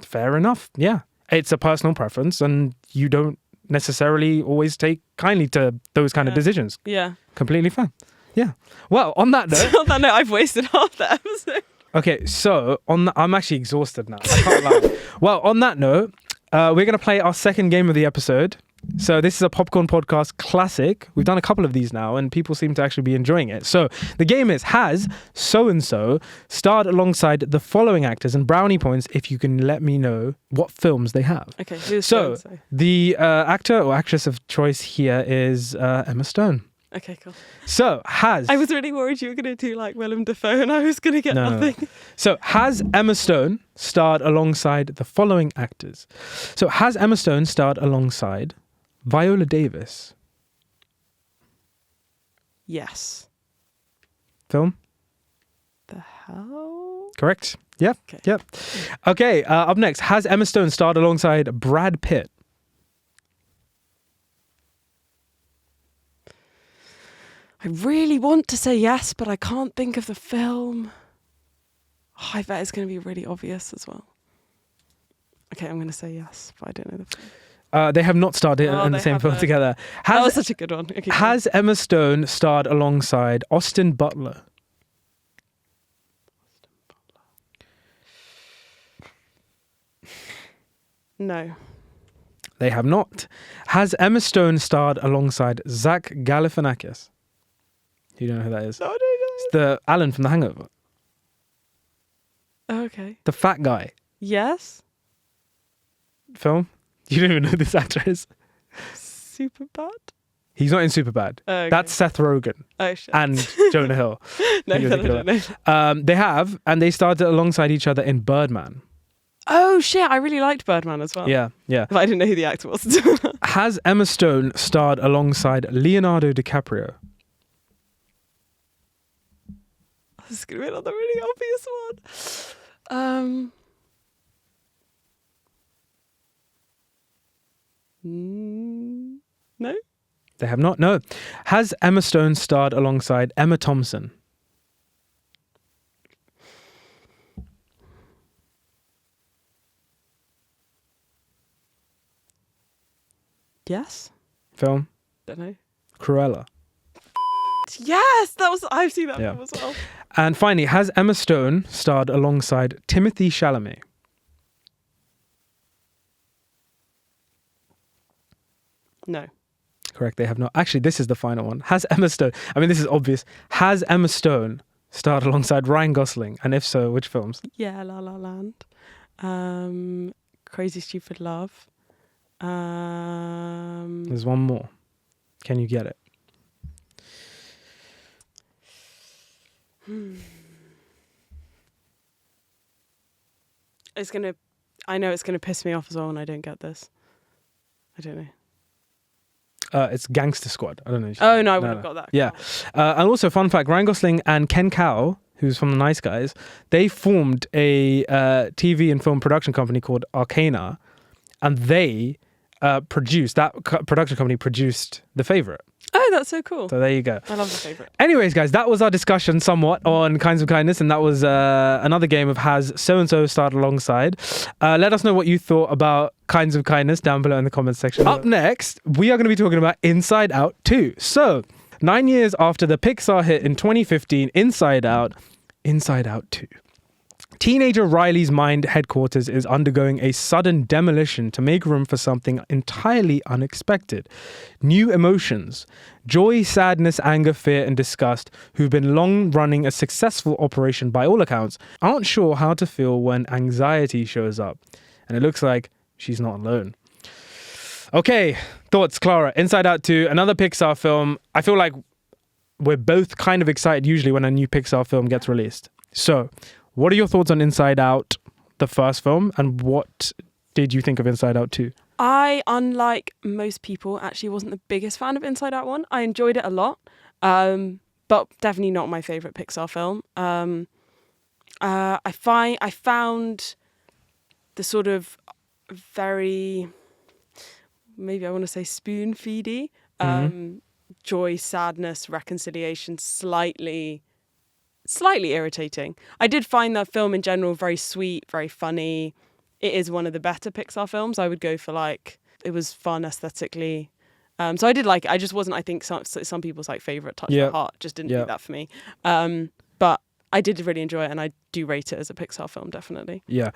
fair enough. Yeah. It's a personal preference and you don't necessarily always take kindly to those kind of decisions. Yeah. Completely fine. Yeah. Well, on that note... I've wasted half the episode. Okay, so I'm actually exhausted now. I can't lie. Well, on that note, we're going to play our second game of the episode. So this is a Popcorn Podcast classic. We've done a couple of these now, and people seem to actually be enjoying it. So the game is, has so-and-so starred alongside the following actors, and brownie points if you can let me know what films they have. Okay, who's so-and-so? The actor or actress of choice here is Emma Stone. Okay, cool. So, I was really worried you were going to do like Willem Dafoe and I was going to get nothing. No. So, has Emma Stone starred alongside the following actors? So, has Emma Stone starred alongside Viola Davis? Yes. Film? The hell? Correct. Yep. Okay. Yep. Okay, up next, has Emma Stone starred alongside Brad Pitt? I really want to say yes, but I can't think of the film. Oh, I bet it's going to be really obvious as well. Okay, I'm going to say yes, but I don't know the film. They have not starred in the same film together. That was such a good one. Okay, has Emma Stone starred alongside Austin Butler? No. They have not. Has Emma Stone starred alongside Zach Galifianakis? You don't know who that is? No, I don't know. It's the Alan from The Hangover. Okay. The fat guy. Yes. Film? You don't even know who this actor is. Superbad? He's not in Superbad. Oh, okay. That's Seth Rogen. Oh, shit. And Jonah Hill. No, I don't know. They have, and they starred alongside each other in Birdman. Oh, shit. I really liked Birdman as well. Yeah. But I didn't know who the actor was. Has Emma Stone starred alongside Leonardo DiCaprio? This is going to be another really obvious one. No? They have not. No. Has Emma Stone starred alongside Emma Thompson? Yes. Film? Don't know. Cruella. Yes, I've seen that film as well. And finally, has Emma Stone starred alongside Timothée Chalamet? No. Correct, they have not. Actually, this is the final one. Has Emma Stone, this is obvious. Has Emma Stone starred alongside Ryan Gosling? And if so, which films? Yeah, La La Land. Crazy Stupid Love. There's one more. Can you get it? I know it's gonna piss me off as well when I don't get this. I don't know. It's Gangster Squad. I don't know. Oh no, I would have got that. Yeah. And also, fun fact: Ryan Gosling and Ken Kao, who's from The Nice Guys, they formed a TV and film production company called Arcana, and they production company produced The Favourite. Oh, that's so cool. So there you go. I love the favourite. Anyways, guys, that was our discussion somewhat on Kinds of Kindness, and that was another game of Has So-and-So starred alongside. Let us know what you thought about Kinds of Kindness down below in the comments section. Up next, we are going to be talking about Inside Out 2. So, 9 years after the Pixar hit in 2015, Inside Out 2. Teenager Riley's mind headquarters is undergoing a sudden demolition to make room for something entirely unexpected. New emotions, joy, sadness, anger, fear, and disgust, who've been long running a successful operation by all accounts, aren't sure how to feel when anxiety shows up. And it looks like she's not alone. Okay, thoughts, Clara. Inside Out 2, another Pixar film. I feel like we're both kind of excited usually when a new Pixar film gets released. So, what are your thoughts on Inside Out, the first film, and what did you think of Inside Out 2? I, unlike most people, actually wasn't the biggest fan of Inside Out 1. I enjoyed it a lot, but definitely not my favourite Pixar film. I found the sort of very, maybe I want to say spoon-feedy, joy, sadness, reconciliation, slightly irritating. I did find that film in general very sweet, very funny. It is one of the better Pixar films. I would go for it was fun aesthetically. So I did like it. I just wasn't, I think, some people's favorite touch of the heart. Just didn't do that for me. But I did really enjoy it, and I do rate it as a Pixar film, definitely. Yeah.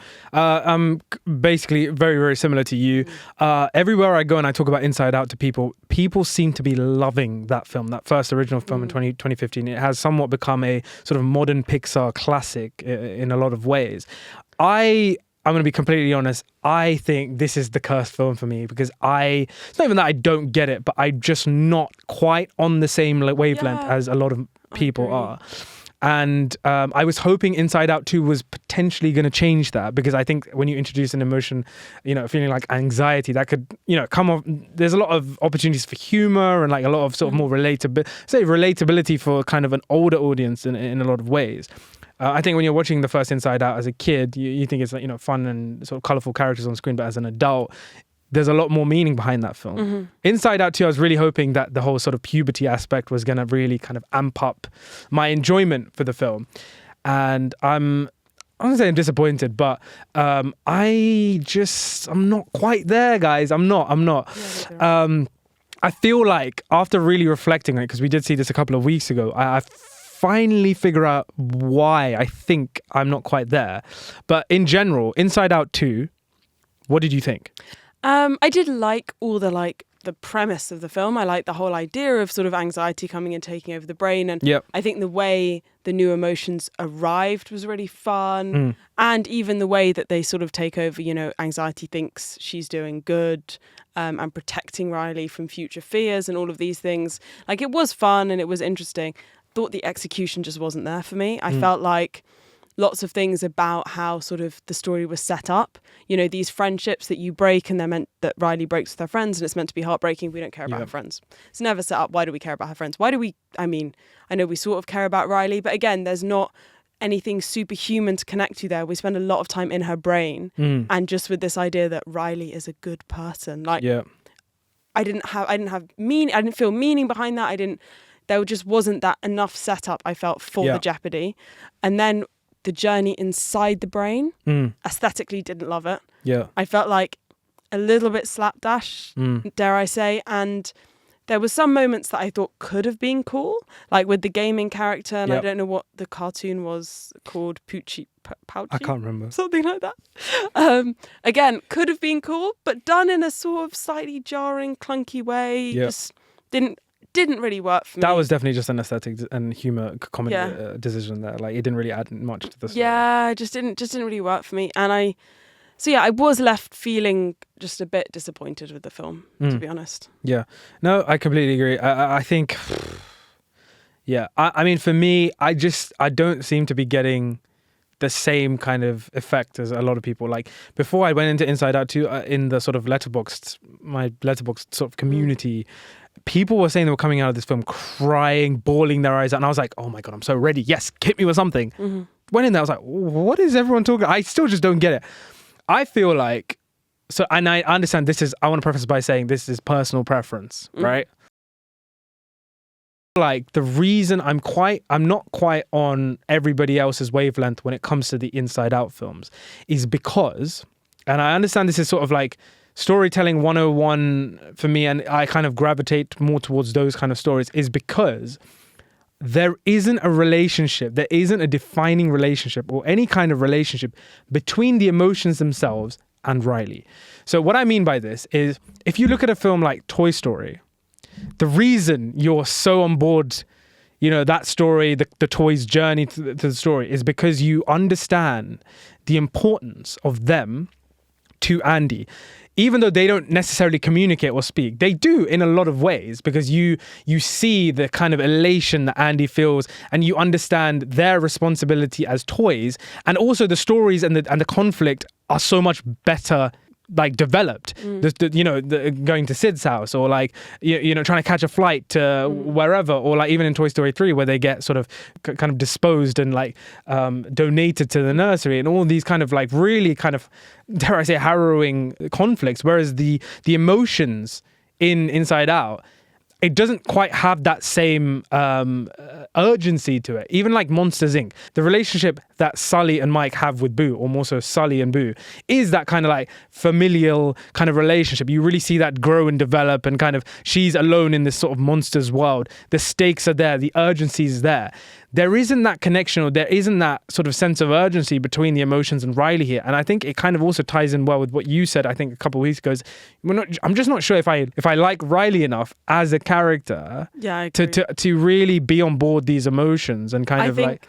Basically very, very similar to you. Everywhere I go and I talk about Inside Out to people seem to be loving that film, that first original film in 2015. It has somewhat become a sort of modern Pixar classic in a lot of ways. I'm going to be completely honest. I think this is the cursed film for me because it's not even that I don't get it, but I'm just not quite on the same wavelength as a lot of people are. And I was hoping Inside Out 2 was potentially going to change that, because I think when you introduce an emotion, feeling like anxiety, that could, come off. There's a lot of opportunities for humor and a lot of sort of more relatability for kind of an older audience in a lot of ways. I think when you're watching the first Inside Out as a kid, you think it's fun and sort of colorful characters on screen, but as an adult, there's a lot more meaning behind that film. Mm-hmm. Inside Out 2, I was really hoping that the whole sort of puberty aspect was going to really kind of amp up my enjoyment for the film. And I'm not saying I'm disappointed, but I'm not quite there, guys. I'm not. I feel like after really reflecting on it, because we did see this a couple of weeks ago, I finally figure out why I think I'm not quite there. But in general, Inside Out 2, what did you think? I did like all the premise of the film. I liked the whole idea of sort of anxiety coming and taking over the brain. And I think the way the new emotions arrived was really fun. And even the way that they sort of take over, anxiety thinks she's doing good and protecting Riley from future fears and all of these things. It was fun and it was interesting. Thought the execution just wasn't there for me. I felt like lots of things about how sort of the story was set up. These friendships that you break, and they're meant that Riley breaks with her friends, and it's meant to be heartbreaking. We don't care about her friends. It's never set up. Why do we care about her friends? I know we sort of care about Riley, but again, there's not anything superhuman to connect to there. We spend a lot of time in her brain, and just with this idea that Riley is a good person. I didn't feel meaning behind that. There just wasn't that enough setup, I felt, for the jeopardy. And then the journey inside the brain, aesthetically didn't love it. Yeah. I felt like a little bit slapdash, dare I say, and there were some moments that I thought could have been cool, like with the gaming character, and I don't know what the cartoon was called, Pouchy? I can't remember. Something like that. Again, could have been cool, but done in a sort of slightly jarring, clunky way. Just didn't really work for me. That was definitely just an aesthetic and humor comedy decision there. It didn't really add much to the story. Yeah, just didn't really work for me. And I was left feeling just a bit disappointed with the film, to be honest. Yeah. No, I completely agree. I think, I mean, for me, I don't seem to be getting the same kind of effect as a lot of people. Before I went into Inside Out 2, in the sort of my Letterboxd sort of community, people were saying they were coming out of this film crying, bawling their eyes out, and I was like, oh my God, I'm so ready. Yes, hit me with something. Went in there, I was like, what is everyone talking? I still just don't get it. I feel like, and I understand I want to preface by saying this is personal preference, right? like the reason I'm not quite on everybody else's wavelength when it comes to the Inside Out films is because, and I understand this is sort of like storytelling 101 for me, and I kind of gravitate more towards those kind of stories, is because there isn't a relationship, there isn't a defining relationship or any kind of relationship between the emotions themselves and Riley. So what I mean by this is, if you look at a film like Toy Story, the reason you're so on board, you know, that story, the toy's journey to the story, is because you understand the importance of them to Andy. Even though they don't necessarily communicate or speak, they do in a lot of ways, because you see the kind of elation that Andy feels, and you understand their responsibility as toys, and also the stories and the conflict are so much better like developed. Going to Sid's house, or like you know trying to catch a flight to wherever, or like even in Toy Story 3 where they get sort of kind of disposed and like donated to the nursery, and all these kind of like really kind of, dare I say, harrowing conflicts. Whereas the emotions in Inside Out, it doesn't quite have that same urgency to it. Even like Monsters, Inc., the relationship that Sully and Mike have with Boo, or more so Sully and Boo, is that kind of like familial kind of relationship. You really see that grow and develop, and kind of she's alone in this sort of monsters world. The stakes are there, the urgency is there. There isn't that connection, or there isn't that sort of sense of urgency between the emotions and Riley here. And I think it kind of also ties in well with what you said, I think a couple of weeks ago. I'm just not sure if I like Riley enough as a character to really be on board these emotions and kind of like...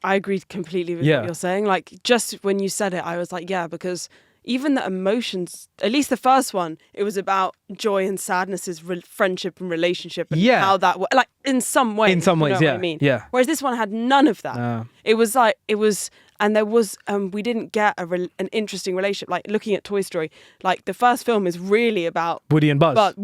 I agree completely with what you're saying. Like, just when you said it, I was like, yeah, because even the emotions, at least the first one, it was about joy and sadness, friendship and relationship, and how that was, like, in some ways. In some ways, what I mean? Yeah. Whereas this one had none of that. It was like, and there was, we didn't get an interesting relationship. Like, looking at Toy Story, like, the first film is really about Woody and Buzz.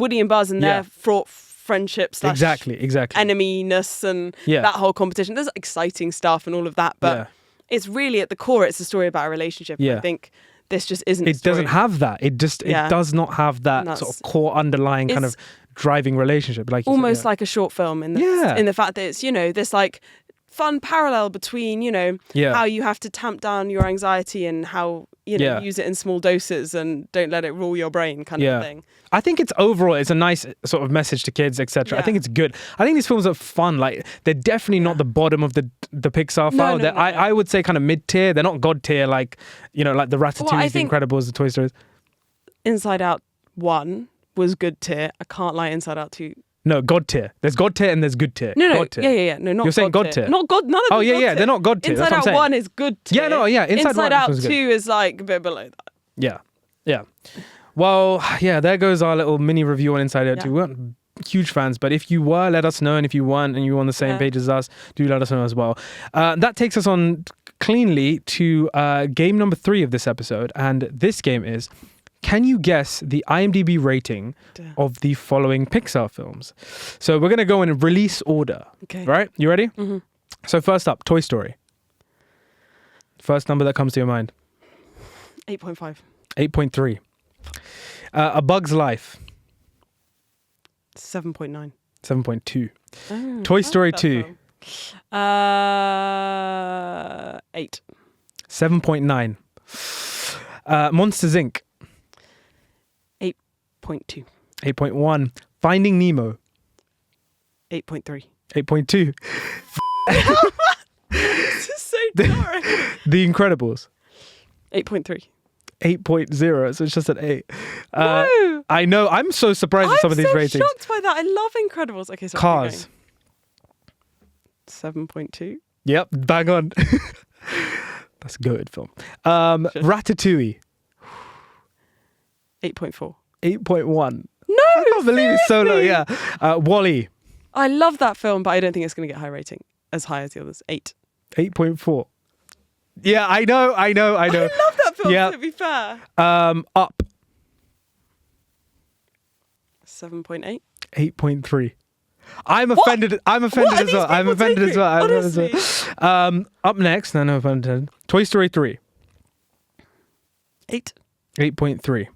And their fraught friendship / exactly eneminess and that whole competition. There's exciting stuff and all of that, but it's really at the core, it's a story about a relationship. I think this just isn't. It doesn't have that. It does not have that sort of core underlying kind of driving relationship. Like almost like a short film in the fact that it's, you know, this like fun parallel between, you know, how you have to tamp down your anxiety and how, you know, use it in small doses and don't let it rule your brain kind of thing. I think it's a nice sort of message to kids, etc. I think it's good. I think these films are fun. Like, they're definitely not the bottom of the Pixar file. No, I would say kind of mid-tier. They're not god tier like, you know, like the Ratatouille, the Incredibles, the Toy Stories. Inside Out 1 was good tier. I can't lie, Inside Out 2. No, god tier. There's god tier and there's good tier. No. God tier. Yeah. No, not You're saying god tier. Not god. None of them. Oh, yeah. They're not god tier. Inside Out 1 is good tier. Inside Out 2 is like a bit below that. Yeah. Well, yeah, there goes our little mini review on Inside Out 2. We weren't huge fans, but if you were, let us know. And if you weren't and you were on the same page as us, do let us know as well. That takes us on cleanly to game number 3 of this episode. And this game is, can you guess the IMDb rating of the following Pixar films? So we're going to go in release order. Okay. Right? You ready? Mm-hmm. So first up, Toy Story. First number that comes to your mind. 8.5. 8.3. A Bug's Life. 7.9. 7.2. Toy Story 2. 8. 7.9. Monsters, Inc. 8.2. 8.1. Finding Nemo. 8.3. 8.2. This is so boring. The Incredibles. 8.3. 8.0, so it's just an 8. No. I know. I'm so surprised with some of these ratings. I'm so shocked by that. I love Incredibles. Okay, so Cars. 7.2. Yep, bang on. That's a good film. Ratatouille. 8.4. 8.1. No, I can't believe it's so low. Yeah. WALL-E. I love that film, but I don't think it's going to get high rating as high as the others. 8. 8.4. Yeah, I know. I love that film, to be fair. Up. 7.8. 8.3. I'm offended. I'm offended as well. I'm offended as well. Up next, no pun intended. Toy Story 3. 8. 8.3.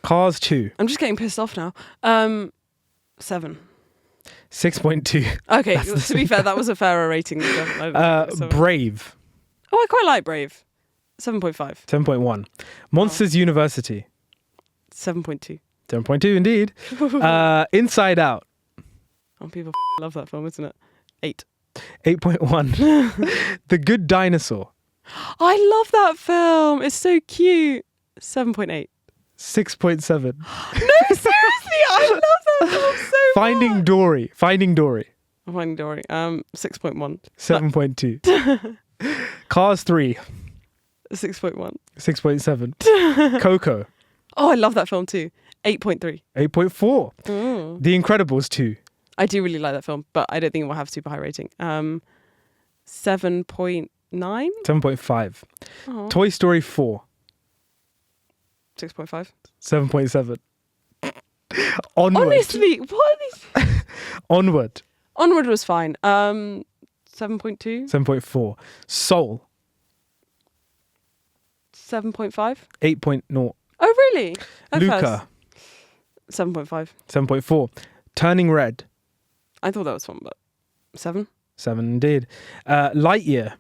Cars 2. I'm just getting pissed off now. 7. 6.2. Okay, to be fair, that was a fairer rating. Brave. Oh, I quite like Brave. 7.5. 7.1. Monsters University. 7.2. 7.2 indeed. Inside Out. Oh, people love that film, isn't it? 8. 8.1. The Good Dinosaur. I love that film. It's so cute. 7.8. 6.7. No, seriously, I love that film so Finding much. Dory. Finding Dory. Finding Dory. 6.1. 7.2. Cars 3. 6.1. 6.7. Coco. Oh, I love that film too. 8.3. 8.4. Mm. The Incredibles 2. I do really like that film, but I don't think it will have super high rating. 7.9. 7.5. Oh. Toy Story 4. 6.5. 7.7. Onward. Honestly, what is... Onward. Onward was fine. 7.2. 7.4. Soul. 7.5. 8.0. Oh, really? Luca. 7.5. 7.4. Turning Red. I thought that was fun, but 7. 7 indeed. Lightyear.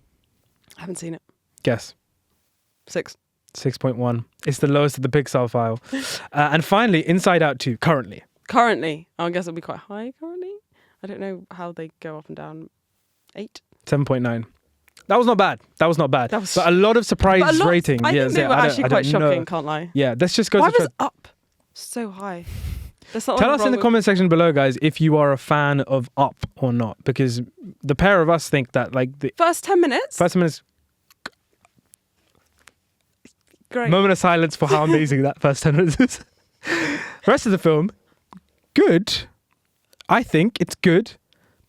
I haven't seen it. Guess. 6. 6.1. It's the lowest of the Pixar file. And finally, Inside Out 2, currently. Currently. I guess it'll be quite high currently. I don't know how they go up and down. 8. 7.9. That was not bad. But a lot of surprise rating. I think they were actually quite shocking, know. Can't lie. Yeah, let's just go Why to... was Up so high? Tell us in the comment section below, guys, if you are a fan of Up or not, because the pair of us think that like the first 10 minutes. Great. Moment of silence for how amazing that first 10 minutes is. The rest of the film, good. I think it's good,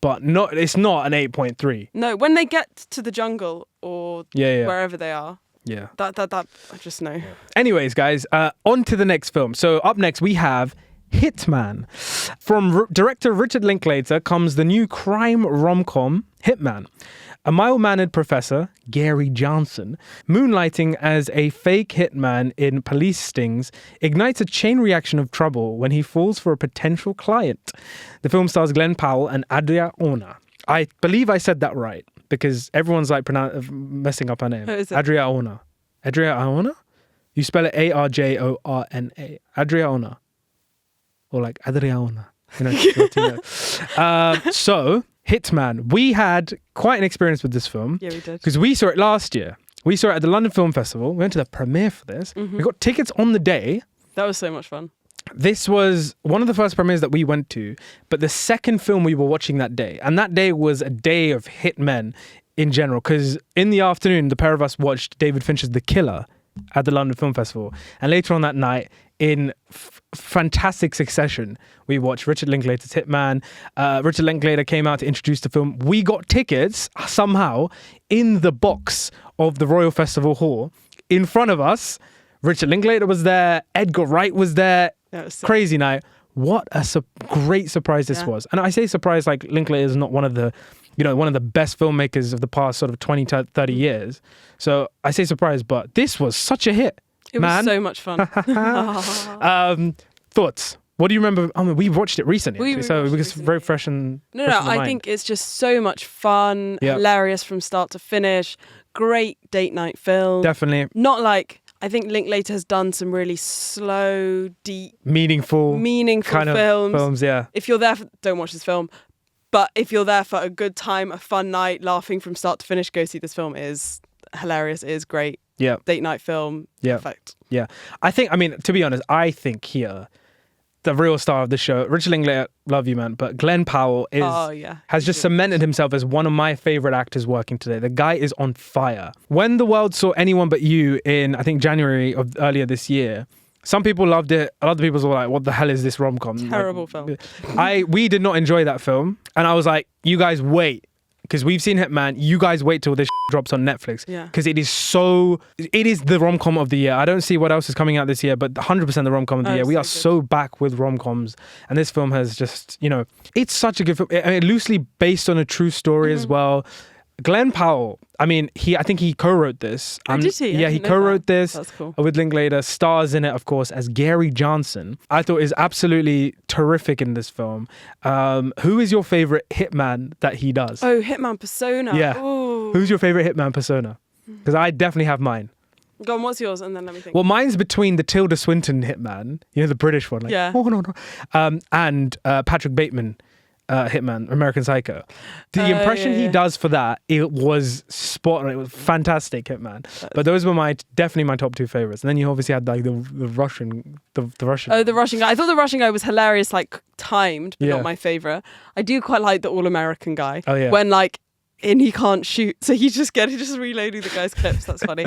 but not. It's not an 8.3. No, when they get to the jungle or wherever they are. Yeah. That I just know. Anyways, guys, on to the next film. So up next we have Hitman. From director Richard Linklater comes the new crime rom-com Hitman. A mild-mannered professor, Gary Johnson, moonlighting as a fake hitman in police stings, ignites a chain reaction of trouble when he falls for a potential client. The film stars Glenn Powell and Adria Ona. I believe I said that right, because everyone's like messing up her name. Who is it? Adria Ona. Adria Ona? You spell it Arjona. Adria Ona. Or like Adriana. You know, so, Hitman. We had quite an experience with this film. Yeah, we did. Because we saw it last year. We saw it at the London Film Festival. We went to the premiere for this. Mm-hmm. We got tickets on the day. That was so much fun. This was one of the first premieres that we went to, but the second film we were watching that day. And that day was a day of hitmen in general. Because in the afternoon, the pair of us watched David Fincher's The Killer at the London Film Festival. And later on that night, in fantastic succession, we watched Richard Linklater's Hitman. Richard Linklater came out to introduce the film. We got tickets somehow in the box of the Royal Festival Hall. In front of us, Richard Linklater was there. Edgar Wright was there. Crazy night. What a great surprise this was. And I say surprise like Linklater is not one of the best filmmakers of the past sort of 20 to 30 years. So I say surprise, but this was such a hit. It was so much fun. Thoughts? What do you remember? I mean, we watched it recently, so it was very fresh and No, I think it's just so much fun, hilarious from start to finish, great date night film. Definitely. Not like, I think Linklater has done some really slow, deep, meaningful kind of films. Yeah. If you're there, don't watch this film. But if you're there for a good time, a fun night, laughing from start to finish, go see this film. It is hilarious. It is great. Yeah. Date night film. Yeah. Perfect. Yeah. To be honest, I think here, the real star of the show, Richard Linklater, love you, man, but Glenn Powell has just cemented himself as one of my favorite actors working today. The guy is on fire. When the world saw Anyone But You in, I think, January of earlier this year, some people loved it. A lot of people were like, what the hell is this rom-com? Terrible film. We did not enjoy that film. And I was like, you guys wait. Because we've seen Hitman. You guys wait till this drops on Netflix. Yeah. Because it is the rom-com of the year. I don't see what else is coming out this year, but 100% the rom-com of the year. We are so back with rom-coms. And this film has just, it's such a good film. I mean, loosely based on a true story as well. Glenn Powell, I mean, I think he co-wrote this. Did he? Yeah, he co-wrote this. That's cool. With Linklater, stars in it, of course, as Gary Johnson. I thought is absolutely terrific in this film. Who is your favorite hitman that he does? Oh, Hitman persona. Yeah. Ooh. Who's your favorite hitman persona? Because I definitely have mine. Go on, what's yours? And then let me think. Well, mine's between the Tilda Swinton hitman, the British one. Like, yeah. Oh, no. And Patrick Bateman. Hitman, American Psycho. The impression he does for that, it was spot on. It was fantastic, Hitman. But those were definitely my top two favorites. And then you obviously had like the Russian, the Russian. Oh, the Russian guy. I thought the Russian guy was hilarious, like timed, but not my favorite. I do quite like the All American guy. Oh yeah. When like he can't shoot, so he's just reloading the guy's clips. That's funny.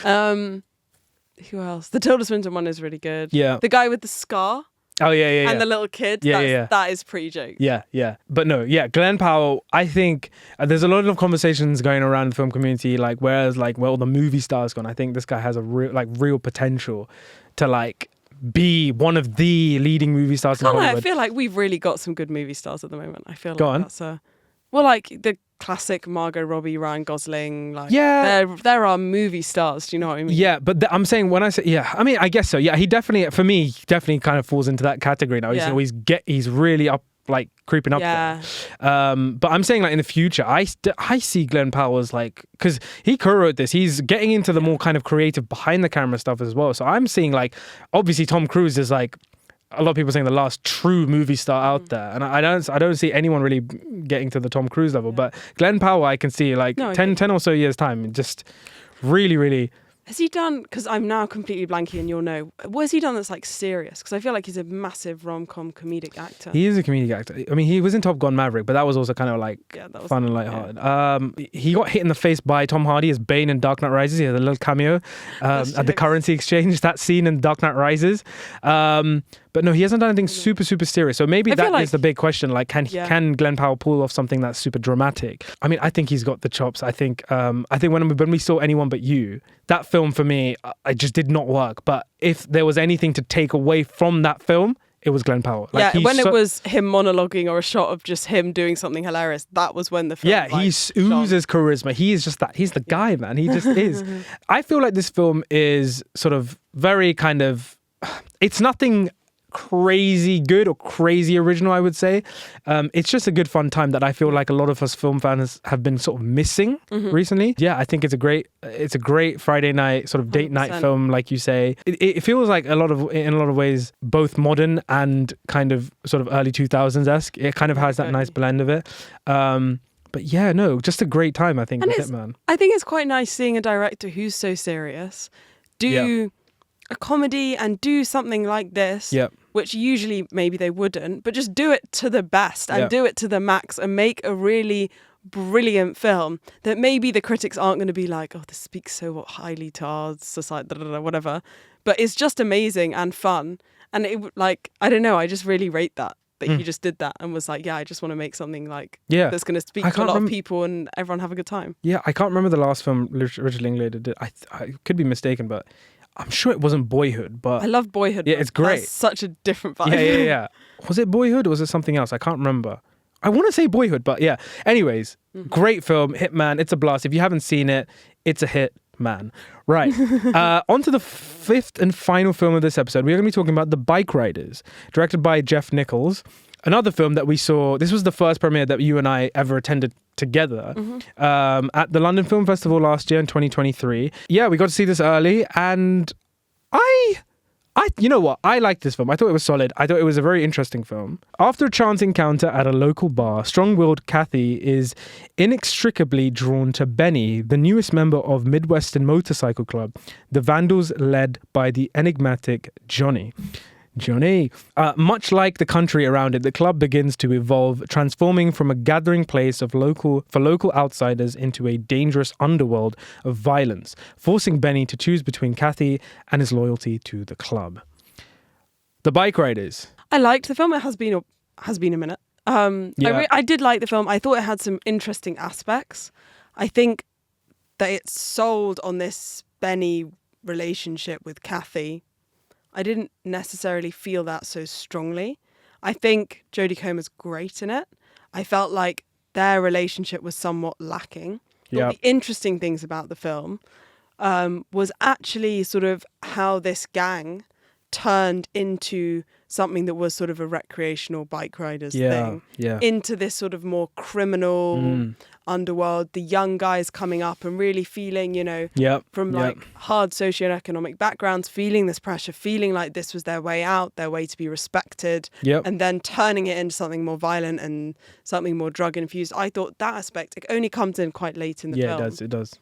Who else? The Tilda Swinton one is really good. Yeah. The guy with the scar. Oh yeah. And the little kid. That is pretty joke. Yeah. But no, Glenn Powell, I think there's a lot of conversations going around the film community, like whereas like the movie star's gone. I think this guy has a real potential to like be one of the leading movie stars in Hollywood. I feel like we've really got some good movie stars at the moment. I feel Go like on. That's like the classic Margot Robbie, Ryan Gosling, like there are movie stars. Do you know what I mean? Yeah, but I'm saying when I say I mean I guess so. Yeah, he definitely kind of falls into that category now. He's really up, like creeping up there. But I'm saying like in the future, I see Glenn Powell as like, because he co-wrote this, he's getting into the more kind of creative behind the camera stuff as well. So I'm seeing like, obviously Tom Cruise is like, a lot of people saying the last true movie star out there, and I don't see anyone really getting to the Tom Cruise level. But Glenn Powell, I can see like 10 or so years time, just really. Has he done? Because I'm now completely blanking, and you'll know. What has he done that's like serious? Because I feel like he's a massive rom-com comedic actor. He is a comedic actor. I mean, he was in Top Gun Maverick, but that was also kind of like fun and lighthearted. He got hit in the face by Tom Hardy as Bane in Dark Knight Rises. He had a little cameo at the currency exchange. That scene in Dark Knight Rises. But no, he hasn't done anything super serious. So maybe that is the big question. Like, can Glenn Powell pull off something that's super dramatic? I mean, I think he's got the chops. I think when we saw Anyone But You, that film for me, I just did not work. But if there was anything to take away from that film, it was Glenn Powell. Like, it was him monologuing or a shot of just him doing something hilarious, that was when the film he oozes charisma. He is just that. He's the guy, man. He just is. I feel like this film is sort of very kind of, it's nothing crazy good or crazy original, I would say. It's just a good fun time that I feel like a lot of us film fans have been sort of missing recently. Yeah, I think it's a great Friday night sort of date 100%. Night film, like you say. It feels like in a lot of ways both modern and kind of sort of early 2000s-esque. It kind of has that nice blend of it. But yeah, no, just a great time, I think, with Hitman. I think it's quite nice seeing a director who's so serious do a comedy and do something like this, which usually maybe they wouldn't, but just do it to the best and do it to the max and make a really brilliant film that maybe the critics aren't going to be like, oh, this speaks so highly to our society, whatever. But it's just amazing and fun. And it like, I don't know, I just really rate that he just did that and was like, I just want to make something like that's going to speak to a lot of people and everyone have a good time. Yeah, I can't remember the last film Richard Linklater did. I could be mistaken, but I'm sure it wasn't Boyhood, but... I love Boyhood. Yeah, it's great. That's such a different vibe. Yeah. Was it Boyhood or was it something else? I can't remember. I want to say Boyhood, but yeah. Anyways, great film, Hitman. It's a blast. If you haven't seen it, it's a hit, man. Right. On to the fifth and final film of this episode. We're going to be talking about The Bikeriders, directed by Jeff Nichols. Another film that we saw, this was the first premiere that you and I ever attended together at the London Film Festival last year in 2023. Yeah, we got to see this early, and I you know what? I liked this film. I thought it was solid. I thought it was a very interesting film. After a chance encounter at a local bar, strong-willed Kathy is inextricably drawn to Benny, the newest member of Midwestern Motorcycle Club, the Vandals led by the enigmatic Johnny. Much like the country around it, the club begins to evolve, transforming from a gathering place for local outsiders into a dangerous underworld of violence, forcing Benny to choose between Kathy and his loyalty to the club. The Bikeriders. I liked the film. It has been a minute. I did like the film. I thought it had some interesting aspects. I think that it sold on this Benny relationship with Kathy. I didn't necessarily feel that so strongly. I think Jodie Comer's great in it. I felt like their relationship was somewhat lacking. The interesting things about the film was actually sort of how this gang turned into something that was sort of a recreational bike riders thing into this sort of more criminal underworld, the young guys coming up and really feeling, from like hard socioeconomic backgrounds, feeling this pressure, feeling like this was their way out, their way to be respected, and then turning it into something more violent and something more drug infused. I thought that aspect, it only comes in quite late in the film. Yeah, it does.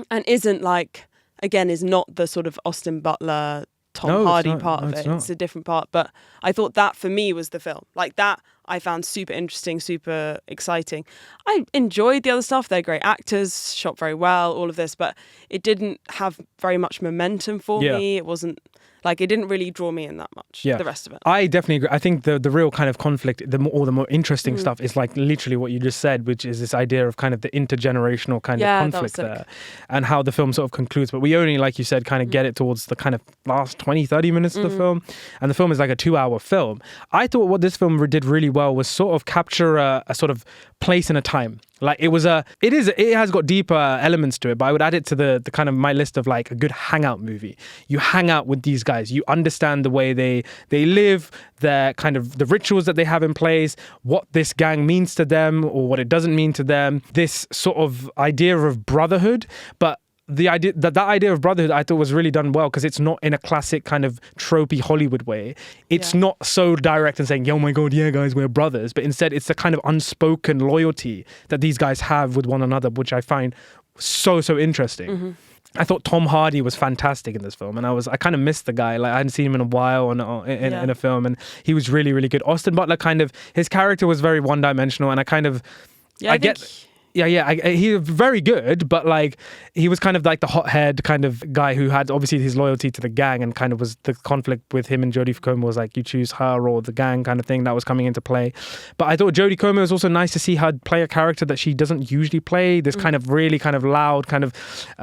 And isn't like, again, is not the sort of Austin Butler Tom Hardy part of it. It's a different part. But I thought that for me was the film. Like that I found super interesting, super exciting. I enjoyed the other stuff. They're great actors, shot very well, all of this, but it didn't have very much momentum for me. It wasn't like, it didn't really draw me in that much, the rest of it. I definitely agree. I think the real kind of conflict, the more interesting stuff is like literally what you just said, which is this idea of kind of the intergenerational kind of conflict there and how the film sort of concludes. But we only, like you said, kind of get it towards the kind of last 20, 30 minutes of the film. And the film is like a 2-hour film. I thought what this film did really well was sort of capture a sort of place and a time. Like it has got deeper elements to it, but I would add it to the kind of my list of like a good hangout movie. You hang out with these guys, you understand the way they live, their kind of the rituals that they have in place, what this gang means to them or what it doesn't mean to them. This sort of idea of brotherhood, but the idea that idea of brotherhood I thought was really done well because it's not in a classic kind of tropey Hollywood way. It's not so direct and saying, "Oh my God, yeah, guys, we're brothers," but instead it's a kind of unspoken loyalty that these guys have with one another, which I find so interesting. I thought Tom Hardy was fantastic in this film, and I kind of missed the guy. Like I hadn't seen him in a while in a film, and he was really, really good. Austin Butler his character was very one-dimensional, and he was very good, but like he was kind of like the hothead kind of guy who had obviously his loyalty to the gang, and kind of was the conflict with him and Jodie Comer was like you choose her or the gang kind of thing that was coming into play. But I thought Jodie Comer was also nice to see her play a character that she doesn't usually play. This kind of really kind of loud kind of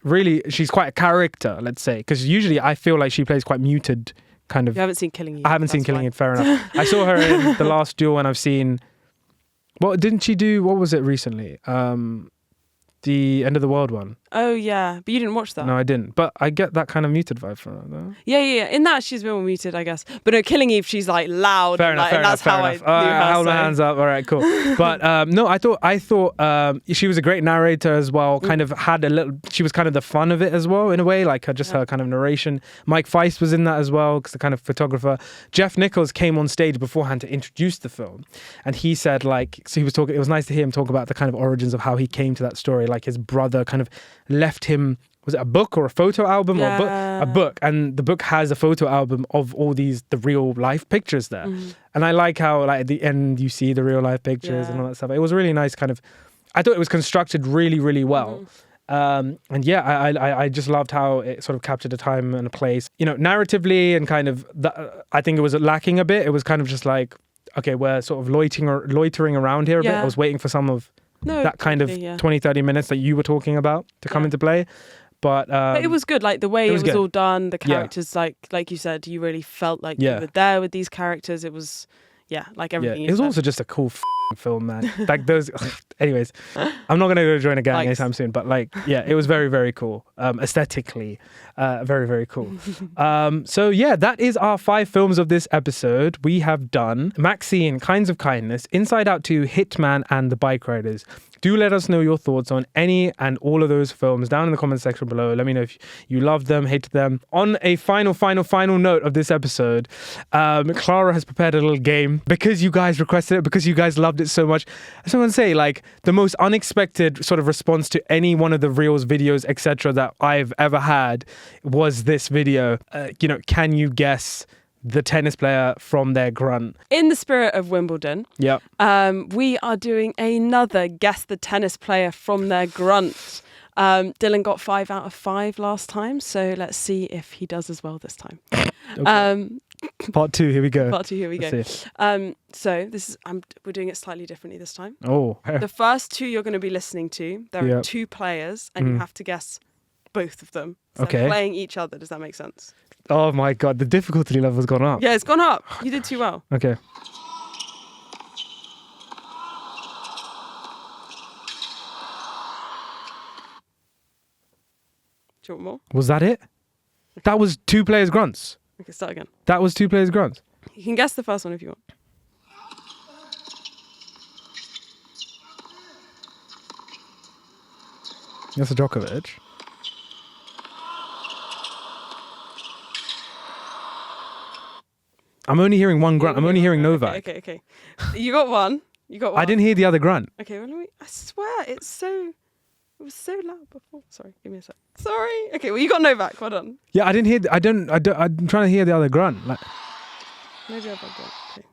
really, she's quite a character, let's say, because usually I feel like she plays quite muted kind of. You haven't seen Killing Eve. I haven't seen Killing Eve, fair enough. I saw her in The Last Duel, and I've seen. Well, didn't she do, what was it recently? The End of the World one. Oh, yeah. But you didn't watch that. No, I didn't. But I get that kind of muted vibe from her, though. Yeah. In that, she's a bit more muted, I guess. But no, Killing Eve, she's like loud. Fair enough. That's how I knew her. Hold my hands up. All right, cool. But no, I thought she was a great narrator as well. Kind of had she was kind of the fun of it as well, in a way, like just her kind of narration. Mike Feist was in that as well, because the kind of photographer. Jeff Nichols came on stage beforehand to introduce the film. And he said, like, so he was talking, it was nice to hear him talk about the kind of origins of how he came to that story. Like his brother kind of left him, was it a book or a photo album? A book, and the book has a photo album of all the real life pictures there. And I like how like at the end you see the real life pictures and all that stuff. It was really nice kind of, I thought it was constructed really, really well. And I just loved how it sort of captured a time and a place, narratively, and kind of I think it was lacking a bit. It was kind of just like, okay, we're sort of loitering around here a bit. I was waiting for some of that kind of 20-30 minutes that you were talking about to come into play. But it was good, like the way it was all done, the characters, like you said, you really felt like you were there with these characters. It was, like everything you said. It was also just a cool film, man. Like those, anyways, I'm not going to go join a gang anytime soon, but like, it was very, very cool. Aesthetically, very, very cool. So yeah, that is our 5 films of this episode. We have done MaXXXine, Kinds of Kindness, Inside Out 2, Hitman, and The Bikeriders. Do let us know your thoughts on any and all of those films down in the comment section below. Let me know if you loved them, hated them. On a final note of this episode, Clara has prepared a little game because you guys requested it, because you guys loved it so much. I just want to say, like, the most unexpected sort of response to any one of the Reels videos, etc., that I've ever had was this video. Can you guess the tennis player from their grunt? In the spirit of Wimbledon, we are doing another Guess the Tennis Player from Their Grunt. Dylan got 5 out of 5 last time, so let's see if he does as well this time. Okay. Part 2, here we go. So this is we're doing it slightly differently this time. Oh. The first 2 you're going to be listening to, there are 2 players, and you have to guess both of them. So they're playing each other. Does that make sense? Oh my God, the difficulty level's gone up. Yeah, it's gone up. You did too well. Okay. you want more? Was that it? That was 2 players grunts. Okay, start again. That was 2 players grunts. You can guess the first one if you want. That's a Djokovic. I'm only hearing one grunt. I'm only hearing Novak. Okay. You got one. I didn't hear the other grunt. Okay, well, I swear it was so loud before. Sorry, give me a sec. Sorry. Okay, well, you got Novak. Well done. Yeah, I didn't hear. I'm trying to hear the other grunt. Like, maybe I've got that. Okay.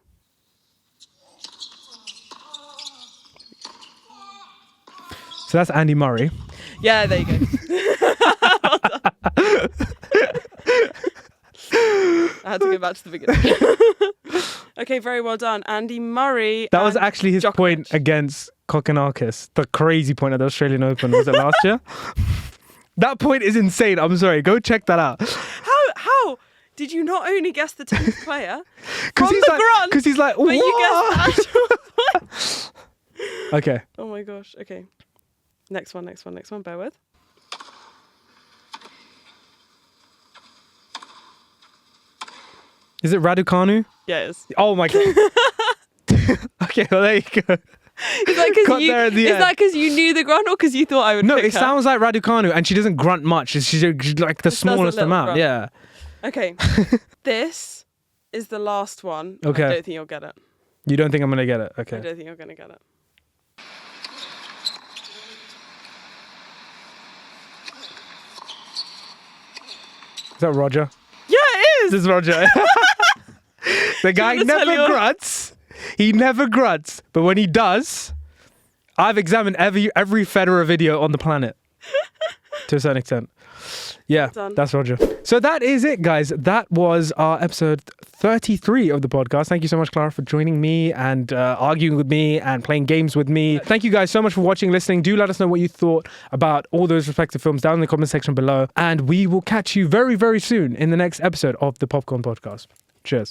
So that's Andy Murray. Yeah, there you go. I had to go back to the beginning. Okay, very well done. Andy Murray. That was actually his Djokovic. point against Kokkinakis. The crazy point at the Australian Open. Was it last year? That point is insane. I'm sorry. Go check that out. How did you not only guess the tennis player from he's the like, grunt, because he's like, but you guessed the actual Okay. Oh my gosh. Okay. Next one. Bear with. Is it Raducanu? Yeah, it is. Oh my god. Okay, well there you go. Is that because you knew the grunt or because you thought I would No, pick it her? sounds like Raducanu and she doesn't grunt much. She's like the smallest amount. Grunt. Yeah. Okay. This is the last one. Okay. I don't think you'll get it. You don't think I'm going to get it? I Okay. don't think you're going to get it. Is that Roger? Yeah, it is. This is Roger. The guy never grunts. He never grunts. But when he does, I've examined every Federer video on the planet. To a certain extent. Yeah, that's Roger. So that is it, guys. That was our episode 33 of the podcast. Thank you so much, Clara, for joining me and arguing with me and playing games with me. Thank you guys so much for watching, listening. Do let us know what you thought about all those respective films down in the comment section below. And we will catch you very, very soon in the next episode of the Popcorn Podcast. Cheers.